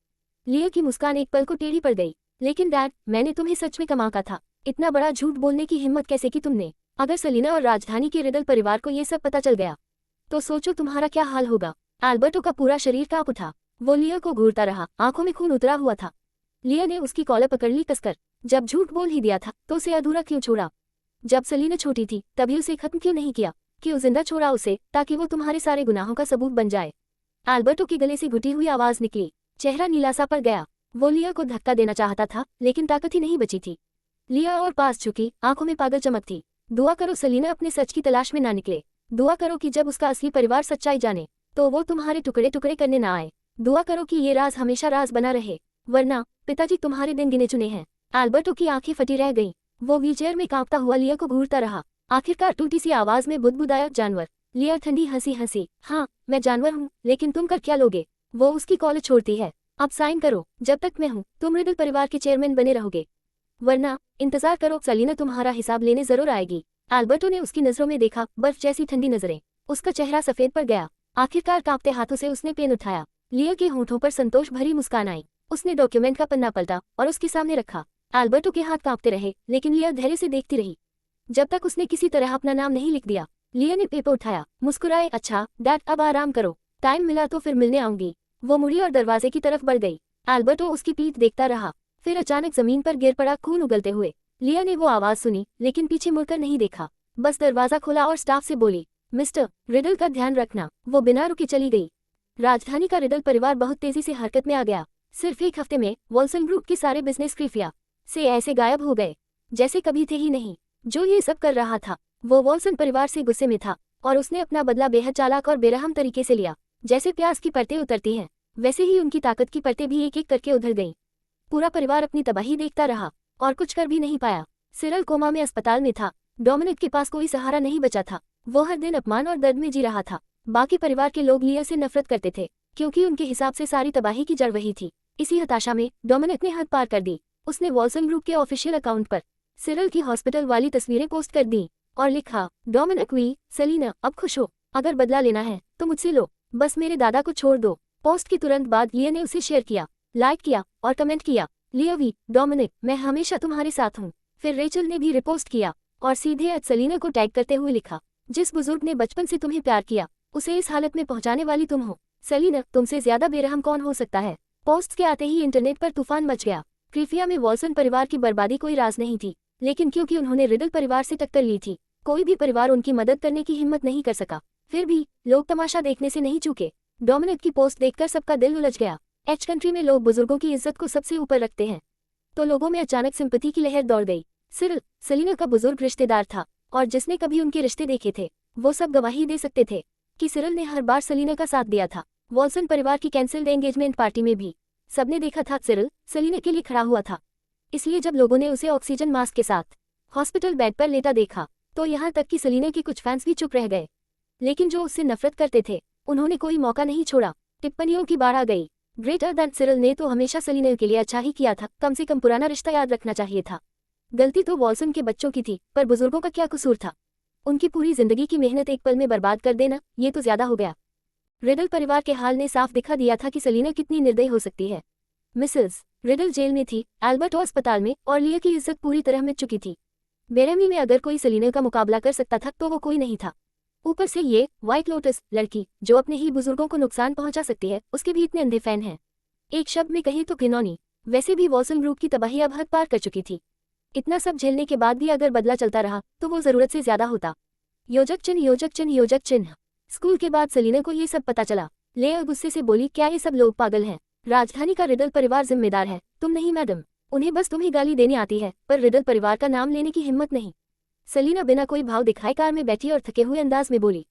लिया की मुस्कान एक पल को टेढ़ी पड़ गई। लेकिन डैड, मैंने तुम्हें सच में कमा का था। इतना बड़ा झूठ बोलने की हिम्मत कैसे की तुमने? अगर सलीना और राजधानी के रिडल परिवार को ये सब पता चल गया तो सोचो तुम्हारा क्या हाल होगा। एल्बर्टो का पूरा शरीर कांप उठा। वो लिया को घूरता रहा, आंखों में खून उतरा हुआ था। लिया ने उसकी कॉलर पकड़ ली कसकर। जब झूठ बोल ही दिया था तो उसे अधूरा क्यों छोड़ा? जब सलीना छोटी थी तभी उसे खत्म क्यों नहीं किया? क्यों जिंदा छोड़ा उसे ताकि वो तुम्हारे सारे गुनाहों का सबूत बन जाए? एल्बर्टो के गले से घुटी हुई आवाज निकली। चेहरा नीलासा पड़ गया। वो लिया को धक्का देना चाहता था, लेकिन ताकत ही नहीं बची थी। लिया और पास झुकी, आंखों में पागल चमक थी। दुआ करो सलीना अपने सच की तलाश में ना निकले। दुआ करो कि जब उसका असली परिवार सच्चाई जाने तो वो तुम्हारे टुकड़े टुकड़े करने ना आए। दुआ करो कि ये राज हमेशा राज बना रहे, वरना पिताजी तुम्हारे दिन गिने चुने हैं। एल्बर्टो की आंखें फटी रह गईं। वो व्हीलचेयर में कांपता हुआ लिया को घूरता रहा। आखिरकार टूटी सी आवाज में बुदबुदाया, जानवर। लिया ठंडी हंसी हंसी, हाँ मैं जानवर हूँ, लेकिन तुम कर क्या लोगे? वो उसकी कॉलेज छोड़ती है। अब साइन करो, जब तक मैं हूँ तुम रिडल परिवार के चेयरमैन बने रहोगे, वरना इंतजार करो, सलीना तुम्हारा हिसाब लेने जरूर आएगी। एल्बर्टो ने उसकी नजरों में देखा, बर्फ जैसी ठंडी नजरें। उसका चेहरा सफेद पड़ गया। आखिरकार कांपते हाथों से उसने पेन उठाया। लिया के होंठों पर संतोष भरी मुस्कान आई। उसने डॉक्यूमेंट का पन्ना पलटा और उसके सामने रखा। एल्बर्टो के हाथ कांपते रहे, लेकिन लिया धैर्य से देखती रही जब तक उसने किसी तरह अपना नाम नहीं लिख दिया। लिया ने पेपर उठाया, मुस्कुराए, अच्छा डैड अब आराम करो, टाइम मिला तो फिर मिलने आऊंगी। वो मुड़ी और दरवाजे की तरफ बढ़ गई। एल्बर्टो उसकी पीठ देखता रहा, फिर अचानक जमीन पर गिर पड़ा, खून उगलते हुए। लिया ने वो आवाज सुनी, लेकिन पीछे मुड़कर नहीं देखा, बस दरवाजा खोला और स्टाफ से बोली, मिस्टर रिडल का ध्यान रखना। वो बिना रुके चली गई। राजधानी का रिडल परिवार बहुत तेजी से हरकत में आ गया। सिर्फ एक हफ्ते में वॉल्सन ग्रुप के सारे बिजनेस क्रिफिया से ऐसे गायब हो गए जैसे कभी थे ही नहीं। जो ये सब कर रहा था वो वॉल्सन परिवार से गुस्से में था, और उसने अपना बदला बेहद चालाक और बेरहम तरीके से लिया। जैसे प्याज की परतें उतरती हैं, वैसे ही उनकी ताकत की परतें भी एक एक करके उधर गईं। पूरा परिवार अपनी तबाही देखता रहा और कुछ कर भी नहीं पाया। सिरल कोमा में अस्पताल में था। डोमिनिक के पास कोई सहारा नहीं बचा था। वो हर दिन अपमान और दर्द में जी रहा था। बाकी परिवार के लोग लिया से नफरत करते थे, क्योंकि उनके हिसाब से सारी तबाही की जड़ वही थी। इसी हताशा में डोमिनिक ने हद पार कर दी। उसने वॉल्सन ग्रुप के ऑफिशियल अकाउंट पर सिरल की हॉस्पिटल वाली तस्वीरें पोस्ट कर दी और लिखा, डोमिनिक वी, सलीना अब खुश हो, अगर बदला लेना है तो मुझसे लो, बस मेरे दादा को छोड़ दो। पोस्ट के तुरंत बाद लिया ने उसे शेयर किया, लाइक किया और कमेंट किया, लिया वी, डोमिनिक मैं हमेशा तुम्हारे साथ हूँ। फिर रेचल ने भी रिपोस्ट किया और सीधे सलीना को टैग करते हुए लिखा, जिस बुजुर्ग ने बचपन से तुम्हें प्यार किया उसे इस हालत में पहुंचाने वाली तुम हो। सलीना तुमसे ज्यादा बेरहम कौन हो सकता है? पोस्ट के आते ही इंटरनेट पर तूफान मच गया। क्रिफिया में वॉल्सन परिवार की बर्बादी कोई राज नहीं थी, लेकिन क्योंकि उन्होंने रिडल परिवार से टक्कर ली थी, कोई भी परिवार उनकी मदद करने की हिम्मत नहीं कर सका। फिर भी लोग तमाशा देखने से नहीं चूके। डोमिनिक की पोस्ट देखकर सबका दिल उलझ गया। एच कंट्री में लोग बुजुर्गों की इज्जत को सबसे ऊपर रखते हैं। तो लोगों में अचानक सिंपैथी की लहर दौड़ गई। सिरिल सेलिना का बुजुर्ग रिश्तेदार था और जिसने कभी उनके रिश्ते देखे थे वो सब गवाही दे सकते थे कि सिरिल ने हर बार सेलिना का साथ दिया था। वॉल्सन परिवार की कैंसिल्ड एंगेजमेंट पार्टी में भी सबने देखा था सिरिल सेलिना के लिए खड़ा हुआ था। इसलिए जब लोगों ने उसे ऑक्सीजन मास्क के साथ हॉस्पिटल बेड पर लेटा देखा तो यहाँ तक कि सेलिना के कुछ फैंस भी चुप रह गए। लेकिन जो उससे नफरत करते थे उन्होंने कोई मौका नहीं छोड़ा। टिप्पणियों की बाढ़ आ गई। ग्रेटर दैन सिरिल ने तो हमेशा सेलिना के लिए अच्छा ही किया था, कम से कम पुराना रिश्ता याद रखना चाहिए था। गलती तो वॉल्सन के बच्चों की थी, पर बुजुर्गों का क्या कसूर था? उनकी पूरी जिंदगी की मेहनत एक पल में बर्बाद कर देना, ये तो ज्यादा हो गया। रिडल परिवार के हाल ने साफ दिखा दिया था कि सेलिना कितनी निर्दयी हो सकती है। मिसेस रिडल जेल में थी, एल्बर्टो अस्पताल में, और लिया की इज्जत पूरी तरह मिट चुकी थी। बेरहमी में अगर कोई सेलिना का मुकाबला कर सकता था तो वो कोई नहीं था। ऊपर से ये व्हाइट लोटस लड़की जो अपने ही बुजुर्गों को नुकसान पहुंचा सकती है, उसके भी इतने अंधे फैन हैं। एक शब्द में कहें तो घिनौनी। वैसे भी वॉल्सन ग्रुप की तबाही अब हद पार कर चुकी थी। इतना सब झेलने के बाद भी अगर बदला चलता रहा तो वो जरूरत से ज्यादा होता। योजक चिन्ह योजक चिन्ह योजक चिन्ह। स्कूल के बाद सेलिना को ये सब पता चला। लेया गुस्से से बोली, क्या ये सब लोग पागल हैं? राजधानी का रिडल परिवार जिम्मेदार है, तुम नहीं मैडम। उन्हें बस तुम्हें गाली देने आती है, पर रिडल परिवार का नाम लेने की हिम्मत नहीं। सेलिना बिना कोई भाव दिखाए कार में बैठी और थके हुए अंदाज में बोली,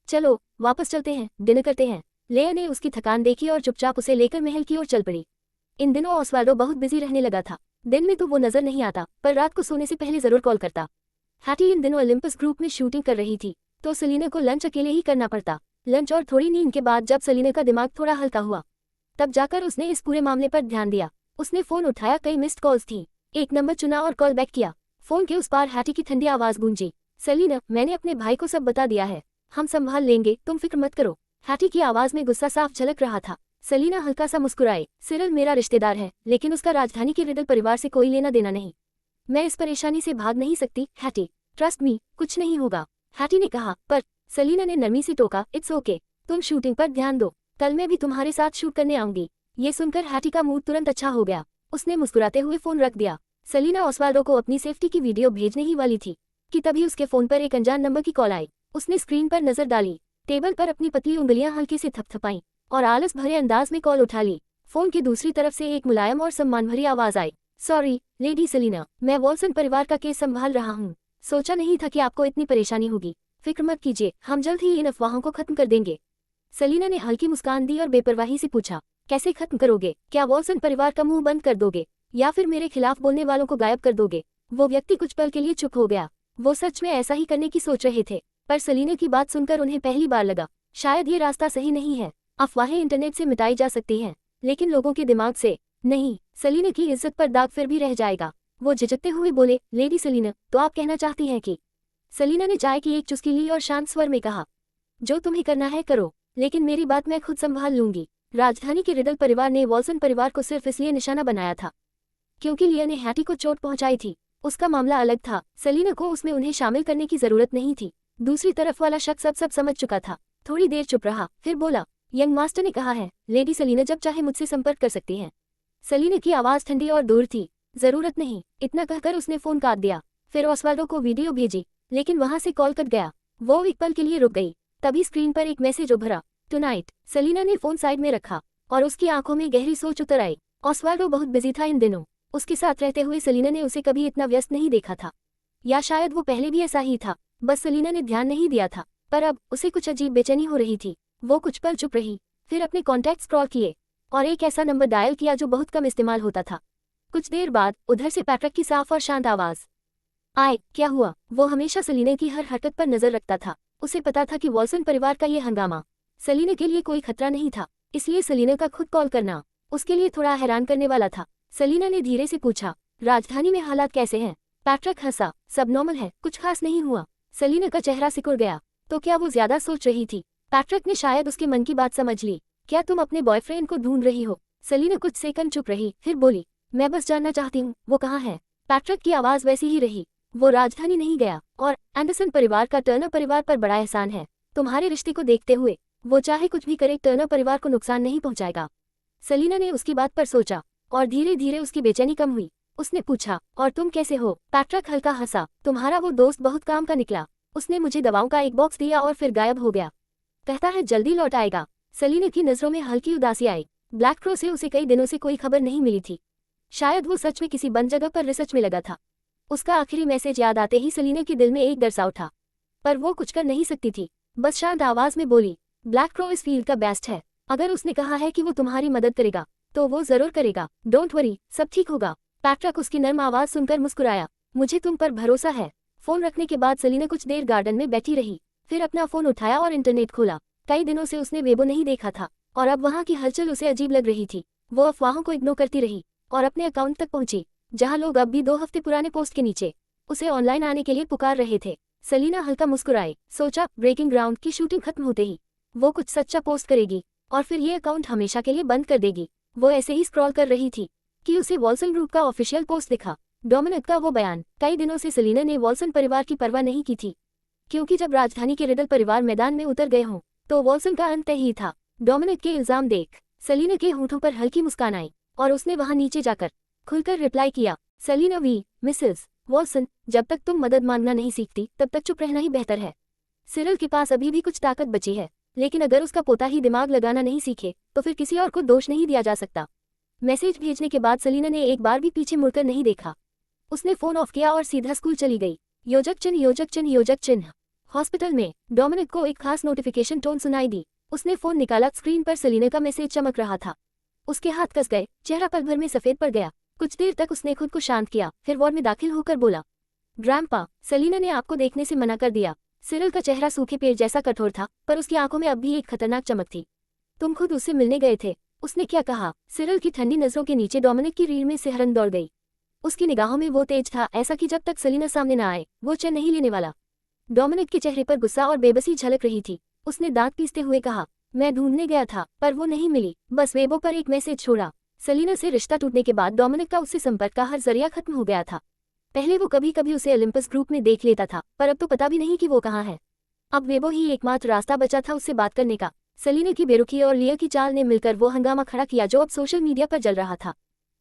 चलो वापस चलते हैं, डिनर करते हैं। लेया ने उसकी थकान देखी और चुपचाप उसे लेकर महल की ओर चल पड़ी। इन दिनों ऑस्वाल्डो बहुत बिजी रहने लगा था। दिन में तो वो नजर नहीं आता, पर रात को सोने से पहले जरूर कॉल करता। हैटी इन दिनों ओलंपस ग्रुप में शूटिंग कर रही थी, तो सेलिना को लंच अकेले ही करना पड़ता। लंच और थोड़ी नींद के बाद जब सेलिना का दिमाग थोड़ा हल्का हुआ, तब जाकर उसने इस पूरे मामले पर ध्यान दिया। उसने फोन उठाया, कई मिस्ड कॉल्स थी। एक नंबर चुना और कॉल बैक किया। फोन के उस पार हैटी की ठंडी आवाज गूंजी, सेलिना, मैंने अपने भाई को सब बता दिया है, हम संभाल लेंगे, तुम फिक्र मत करो। हैटी की आवाज में गुस्सा साफ झलक रहा था। सेलिना हल्का सा मुस्कुराई, सिरिल मेरा रिश्तेदार है, लेकिन उसका राजधानी के रिडल परिवार से कोई लेना देना नहीं। मैं इस परेशानी से भाग नहीं सकती हैटी, ट्रस्ट मी, कुछ नहीं होगा। हैटी ने कहा, पर सेलिना ने नरमी से टोका, इट्स ओके, तुम शूटिंग पर ध्यान दो, कल मैं भी तुम्हारे साथ शूट करने आऊंगी। ये सुनकर हैटी का मूड तुरंत अच्छा हो गया। उसने मुस्कुराते हुए फोन रख दिया। सेलिना ऑस्वाल्डो को अपनी सेफ्टी की वीडियो भेजने ही वाली थी कि तभी उसके फोन पर एक अनजान नंबर की कॉल आई। उसने स्क्रीन पर नजर डाली, टेबल पर अपनी पतली उंगलियां हल्के से थपथपाईं और आलस भरे अंदाज में कॉल उठा ली। फोन की दूसरी तरफ से एक मुलायम और सम्मान भरी आवाज आई, सॉरी लेडी सेलिना, मैं वॉल्सन परिवार का केस संभाल रहा हूँ। सोचा नहीं था कि आपको इतनी परेशानी होगी। फिक्र मत कीजिए, हम जल्द ही इन अफवाहों को खत्म कर देंगे। सेलिना ने हल्की मुस्कान दी और बेपरवाही से पूछा, कैसे खत्म करोगे? क्या वॉल्सन परिवार का मुंह बंद कर दोगे या फिर मेरे खिलाफ बोलने वालों को गायब कर दोगे? वो व्यक्ति कुछ पल के लिए चुप हो गया। वो सच में ऐसा ही करने की सोच रहे थे, पर सेलिना की बात सुनकर उन्हें पहली बार लगा, शायद ये रास्ता सही नहीं है। अफवाहें इंटरनेट से मिटाई जा सकती हैं, लेकिन लोगों के दिमाग से नहीं। सेलिना की इज्जत पर दाग फिर भी रह जाएगा। वो झिझकते हुए बोले, लेडी सेलिना, तो आप कहना चाहती हैं कि? सेलिना ने चाय की एक चुस्की ली और शांत स्वर में कहा, जो तुम्हें करना है करो, लेकिन मेरी बात मैं खुद संभाल लूंगी। राजधानी के रिडल परिवार ने वॉल्सन परिवार को सिर्फ इसलिए निशाना बनाया था क्योंकि लिया ने हैटी को चोट पहुंचाई थी। उसका मामला अलग था, सेलिना को उसमें उन्हें शामिल करने की जरूरत नहीं थी। दूसरी तरफ वाला शख्स सब समझ चुका था। थोड़ी देर चुप रहा, फिर बोला, यंग मास्टर ने कहा है लेडी सेलिना जब चाहे मुझसे संपर्क कर सकती हैं। सेलिना की आवाज ठंडी और दूर थी, जरूरत नहीं, इतना कहकर उसने फोन काट दिया। फिर ऑस्वाल्डो को वीडियो भेजी, लेकिन वहां से कॉल कट गया। वो एक पल के लिए रुक गई, तभी स्क्रीन पर एक मैसेज उभरा, टुनाइट। सेलिना ने फोन साइड में रखा और उसकी आंखों में गहरी सोच उतर आई। ऑस्वाल्डो बहुत बिजी था इन दिनों। उसके साथ रहते हुए सेलिना ने उसे कभी इतना व्यस्त नहीं देखा था, या शायद वो पहले भी ऐसा ही था, बस सेलिना ने ध्यान नहीं दिया था। पर अब उसे कुछ अजीब बेचैनी हो रही थी। वो कुछ पल चुप रही, फिर अपने कॉन्टैक्ट स्क्रॉल किए और एक ऐसा नंबर डायल किया जो बहुत कम इस्तेमाल होता था। कुछ देर बाद उधर से पैट्रिक की साफ और शांत आवाज आए, क्या हुआ? वो हमेशा सेलिना की हर हरकत पर नजर रखता था। उसे पता था कि वॉल्सन परिवार का ये हंगामा सेलिना के लिए कोई खतरा नहीं था, इसलिए सेलिना का खुद कॉल करना उसके लिए थोड़ा हैरान करने वाला था। सेलिना ने धीरे से पूछा, राजधानी में हालात कैसे हैं? पैट्रिक हंसा, सब नॉर्मल है, कुछ खास नहीं हुआ। सेलिना का चेहरा सिकुड़ गया। तो क्या वो ज्यादा सोच रही थी? पैट्रिक ने शायद उसके मन की बात समझ ली। क्या तुम अपने बॉयफ्रेंड को ढूंढ रही हो? सेलिना कुछ सेकंड चुप रही, फिर बोली, मैं बस जानना चाहती हूँ वो कहाँ है। पैट्रिक की आवाज वैसी ही रही, वो राजधानी नहीं गया, और एंडरसन परिवार का टर्नर परिवार पर बड़ा एहसान है। तुम्हारे रिश्ते को देखते हुए वो चाहे कुछ भी करे, टर्नर परिवार को नुकसान नहीं पहुंचाएगा। सेलिना ने उसकी बात पर सोचा और धीरे धीरे उसकी बेचैनी कम हुई। उसने पूछा, और तुम कैसे हो? पैट्रिक हल्का हंसा, तुम्हारा वो दोस्त बहुत काम का निकला। उसने मुझे दवाओं का एक बॉक्स दिया और फिर गायब हो गया। कहता है जल्दी लौट आएगा। सेलिना की नजरों में हल्की उदासी आई। ब्लैक क्रो से उसे कई दिनों से कोई खबर नहीं मिली थी। शायद वो सच में किसी बंद जगह पर रिसर्च में लगा था। उसका आखिरी मैसेज याद आते ही सेलिना के दिल में एक डर सा उठा, पर वो कुछ कर नहीं सकती थी। बस शांत आवाज में बोली, ब्लैक क्रो इस फील्ड का बेस्ट है। अगर उसने कहा है कि वो तुम्हारी मदद करेगा तो वो जरूर करेगा। डोंट वरी, सब ठीक होगा। पैट्रिक उसकी नर्म आवाज सुनकर मुस्कुराया, मुझे तुम पर भरोसा है। फोन रखने के बाद सेलिना कुछ देर गार्डन में बैठी रही, फिर अपना फोन उठाया और इंटरनेट खोला। कई दिनों से उसने वेबो नहीं देखा था और अब वहाँ की हलचल उसे अजीब लग रही थी। वो अफवाहों को इग्नोर करती रही और अपने अकाउंट तक पहुंची, जहां लोग अब भी 2 हफ्ते पुराने पोस्ट के नीचे उसे ऑनलाइन आने के लिए पुकार रहे थे। सेलिना हल्का मुस्कुराई, सोचा ब्रेकिंग ग्राउंड की शूटिंग खत्म होते ही वो कुछ सच्चा पोस्ट करेगी और फिर ये अकाउंट हमेशा के लिए बंद कर देगी। वो ऐसे ही स्क्रॉल कर रही थी कि उसे वॉल्सन ग्रुप का ऑफिशियल पोस्ट दिखा। डोमिनिक का वो बयान। कई दिनों से सेलिना ने वॉल्सन परिवार की परवाह नहीं की थी, क्योंकि जब राजधानी के रिडल परिवार मैदान में उतर गए हों तो वॉल्सन का अंत ही था। डोमिनिक के इल्जाम देख सेलिना के होंठों पर हल्की मुस्कान आई और उसने वहां नीचे जाकर खुलकर रिप्लाई किया, सेलिना वी मिसेस वॉल्सन, जब तक तुम मदद मांगना नहीं सीखती तब तक चुप रहना ही बेहतर है। सिरिल के पास अभी भी कुछ ताकत बची है, लेकिन अगर उसका पोता ही दिमाग लगाना नहीं सीखे तो फिर किसी और को दोष नहीं दिया जा सकता। मैसेज भेजने के बाद सेलिना ने एक बार भी पीछे मुड़कर नहीं देखा। उसने फोन ऑफ किया और सीधा स्कूल चली गई। योजक चिन्ह योजक चिन्ह योजक चिन्ह। हॉस्पिटल में डोमिनिक को एक खास नोटिफिकेशन टोन सुनाई दी। उसने फोन निकाला, स्क्रीन पर सेलिना का मैसेज चमक रहा था। उसके हाथ कस गए, चेहरा पल भर में सफेद पड़ गया। कुछ देर तक उसने खुद को शांत किया, फिर वार्ड में दाखिल होकर बोला, ग्रैंडपा, सेलिना ने आपको देखने से मना कर दिया। सिरिल का चेहरा सूखे पेड़ जैसा कठोर था, पर उसकी आंखों में अब भी एक खतरनाक चमक थी। तुम खुद उससे मिलने गए थे? उसने क्या कहा? सिरिल की ठंडी नजरों के नीचे डोमिनिक की रीढ़ में सिहरन दौड़ गई। उसकी निगाहों में वो तेज था, ऐसा कि जब तक सेलिना सामने न आए वो चैन नहीं लेने वाला। डोमिनिक के चेहरे पर गुस्सा और बेबसी झलक रही थी। उसने दांत पीसते हुए कहा, मैं ढूंढने गया था पर वो नहीं मिली, बस वेबो पर एक मैसेज छोड़ा। सेलिना से रिश्ता टूटने के बाद डोमिनिक का उससे संपर्क का हर जरिया खत्म हो गया था। पहले वो कभी कभी उसे ओलंपस ग्रुप में देख लेता था, पर अब तो पता भी नहीं कि वो कहाँ है। अब वेबो ही एकमात्र रास्ता बचा था उससे बात करने का। सेलिना की बेरुखी और लिया की चाल ने मिलकर वो हंगामा खड़ा किया जो अब सोशल मीडिया पर जल रहा था।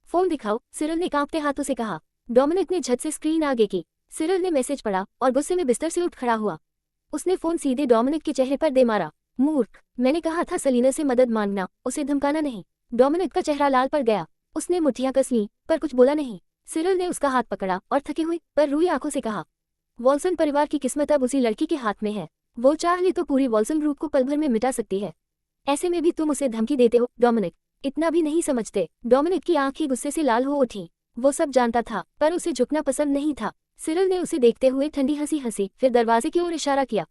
फोन दिखाओ, सिरिल ने कांपते हाथों से कहा। डोमिनिक ने झट से स्क्रीन आगे की। सिरिल ने मैसेज पढ़ा और गुस्से में बिस्तर से उठ खड़ा हुआ। उसने फोन सीधे डोमिनिक के चेहरे पर दे मारा। मूर्ख, मैंने कहा था सेलिना से मदद मांगना, उसे धमकाना नहीं। डोमिनिक का चेहरा लाल पड़ गया। उसने मुट्ठियां कस लीं, पर कुछ बोला नहीं। सिरिल ने उसका हाथ पकड़ा और थकी हुई पर रोई आंखों से कहा, वॉल्सन परिवार की किस्मत अब उसी लड़की के हाथ में है। वो चाह ली तो पूरी वॉल्सन ग्रुप को पल भर में मिटा सकती है। ऐसे में भी तुम उसे धमकी देते हो? डोमिनिक, इतना भी नहीं समझते। डोमिनिक की आंखें गुस्से से लाल हो उठी। वो सब जानता था, पर उसे झुकना पसंद नहीं था। सिरिल ने उसे देखते हुए ठंडी हंसी हंसी, फिर दरवाजे की ओर इशारा किया।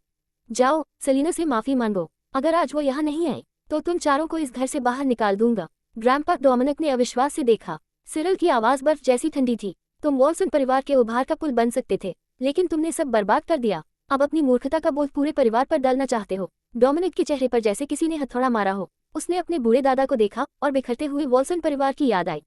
जाओ, सेलिना से माफी मांगो। अगर आज वो यहाँ नहीं आए तो तुम चारों को इस घर से बाहर निकाल दूंगा। ग्रैंडपा, डोमिनिक ने अविश्वास से देखा। सिरिल की आवाज बर्फ जैसी ठंडी थी। तुम वॉल्सन परिवार के उभार का पुल बन सकते थे, लेकिन तुमने सब बर्बाद कर दिया। अब अपनी मूर्खता का बोझ पूरे परिवार पर डालना चाहते हो। डोमिनिक के चेहरे पर जैसे किसी ने हथौड़ा मारा हो। उसने अपने बूढ़े दादा को देखा और बिखरते हुए वॉल्सन परिवार की याद आई।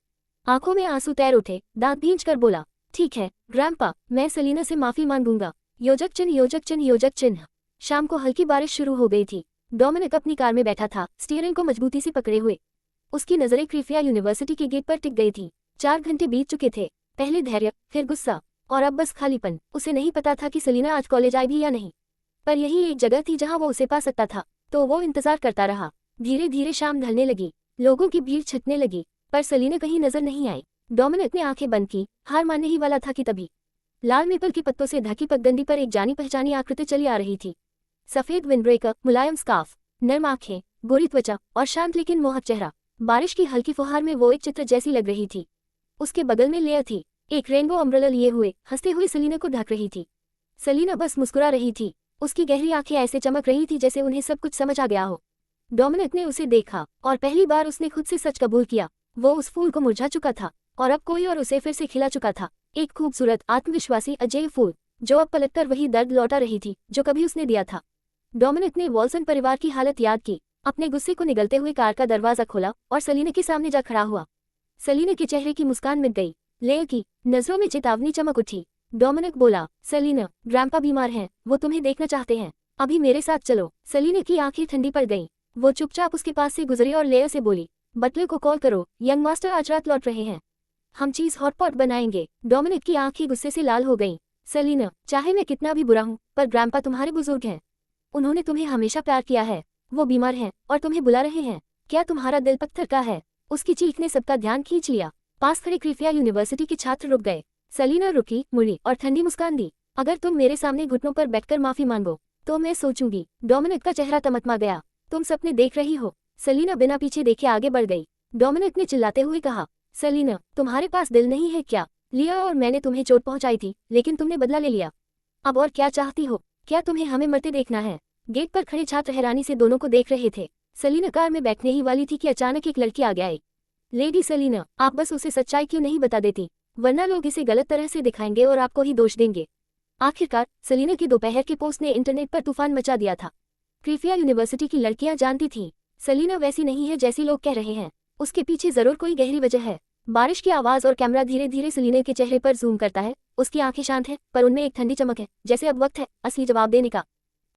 आंखों में आंसू तैर उठे, दांत भींचकर बोला, ठीक है ग्रैंडपा, मैं सेलिना से माफी मांगूंगा। योजक चिन्ह योजक चिन्ह योजक चिन्ह। शाम को हल्की बारिश शुरू हो गई थी। डोमिनिक अपनी कार में बैठा था, स्टीयरिंग को मजबूती से पकड़े हुए। उसकी नजरें क्रीफिया यूनिवर्सिटी के गेट पर टिक गई थी। 4 घंटे बीत चुके थे। पहले धैर्य, फिर गुस्सा और अब बस खालीपन। उसे नहीं पता था कि सेलिना आज कॉलेज आई भी या नहीं, पर यही एक जगह थी जहां वो उसे पा सकता था। तो वो इंतजार करता रहा। धीरे धीरे शाम ढलने लगी, लोगों की भीड़ छटने लगी, पर सेलिना कहीं नजर नहीं आई। डोमिनिक ने आंखें बंद की, हार मानने ही वाला था कि तभी लाल मेपल के पत्तों से ढकी पगडंडी पर एक जानी पहचानी आकृति चली आ रही थी। सफेद विंडब्रेकर, मुलायम स्कार्फ, नर्म आंखें, गोरी त्वचा और शांत लेकिन मोहक चेहरा। बारिश की हल्की फुहार में वो एक चित्र जैसी लग रही थी। उसके बगल में लेयर थी, एक रेनबो अम्ब्रेला लिए हुए हंसते हुए सेलिना को ढक रही थी। सेलिना बस मुस्कुरा रही थी। उसकी गहरी आंखें ऐसे चमक रही थी जैसे उन्हें सब कुछ समझ आ गया हो। डोमिनिक ने उसे देखा और पहली बार उसने खुद से सच कबूल किया। वो उस फूल को मुरझा चुका था और अब कोई और उसे फिर से खिला चुका था। एक खूबसूरत, आत्मविश्वासी, अजय फूल जो अब पलटकर वही दर्द लौटा रही थी जो कभी उसने दिया था। डोमिनिक ने वॉल्सन परिवार की हालत याद की, अपने गुस्से को निगलते हुए कार का दरवाजा खोला और सेलिना के सामने जा खड़ा हुआ। सेलिना के चेहरे की मुस्कान मिट गई, लेयर की नजरों में चेतावनी चमक उठी। डोमिनिक बोला, सेलिना, ग्रैंडपा बीमार हैं, वो तुम्हें देखना चाहते हैं, अभी मेरे साथ चलो। सेलिना की आंखें ठंडी पड़ गईं। वो चुपचाप उसके पास से गुजरी और लेयर से बोली, बटलर को कॉल करो, यंग मास्टर आज रात लौट रहे हैं, हम चीज हॉटपॉट बनाएंगे। डोमिनिक की आंखें गुस्से से लाल हो गईं। सेलिना, चाहे मैं कितना भी बुरा हूँ, पर ग्रैंडपा तुम्हारे बुजुर्ग हैं, उन्होंने तुम्हें हमेशा प्यार किया है। वो बीमार हैं और तुम्हें बुला रहे हैं, क्या तुम्हारा दिल पत्थर का है? उसकी चीख ने सबका ध्यान खींच लिया। पास खड़े क्रिफिया यूनिवर्सिटी के छात्र रुक गए। सेलिना रुकी, मुड़ी और ठंडी मुस्कान दी। अगर तुम मेरे सामने घुटनों पर बैठकर माफी मांगो तो मैं सोचूंगी। डोमिनिक का चेहरा तमतमा गया। तुम सपने देख रही हो? सेलिना बिना पीछे देखे आगे बढ़ गई। डोमिनिक ने चिल्लाते हुए कहा, सेलिना, तुम्हारे पास दिल नहीं है क्या? लिया और मैंने तुम्हें चोट पहुंचाई थी, लेकिन तुमने बदला ले लिया। अब और क्या चाहती हो? क्या तुम्हें हमें मरते देखना है? गेट पर खड़े छात्र हैरानी से दोनों को देख रहे थे। सेलिना कार में बैठने ही वाली थी कि अचानक एक लड़की आगे आई। लेडी सेलिना, आप बस उसे सच्चाई क्यों नहीं बता देती? वरना लोग इसे गलत तरह से दिखाएंगे और आपको ही दोष देंगे। आखिरकार सेलिना की दोपहर के पोस्ट ने इंटरनेट पर तूफान मचा दिया था। क्रिफिया यूनिवर्सिटी की लड़कियां जानती थीं, सेलिना वैसी नहीं है जैसी लोग कह रहे हैं। उसके पीछे जरूर कोई गहरी वजह है। बारिश की आवाज और कैमरा धीरे धीरे सेलिना के चेहरे पर जूम करता है। उसकी आंखें शांत हैं, पर उनमें एक ठंडी चमक है, जैसे अब वक्त है असली जवाब देने का।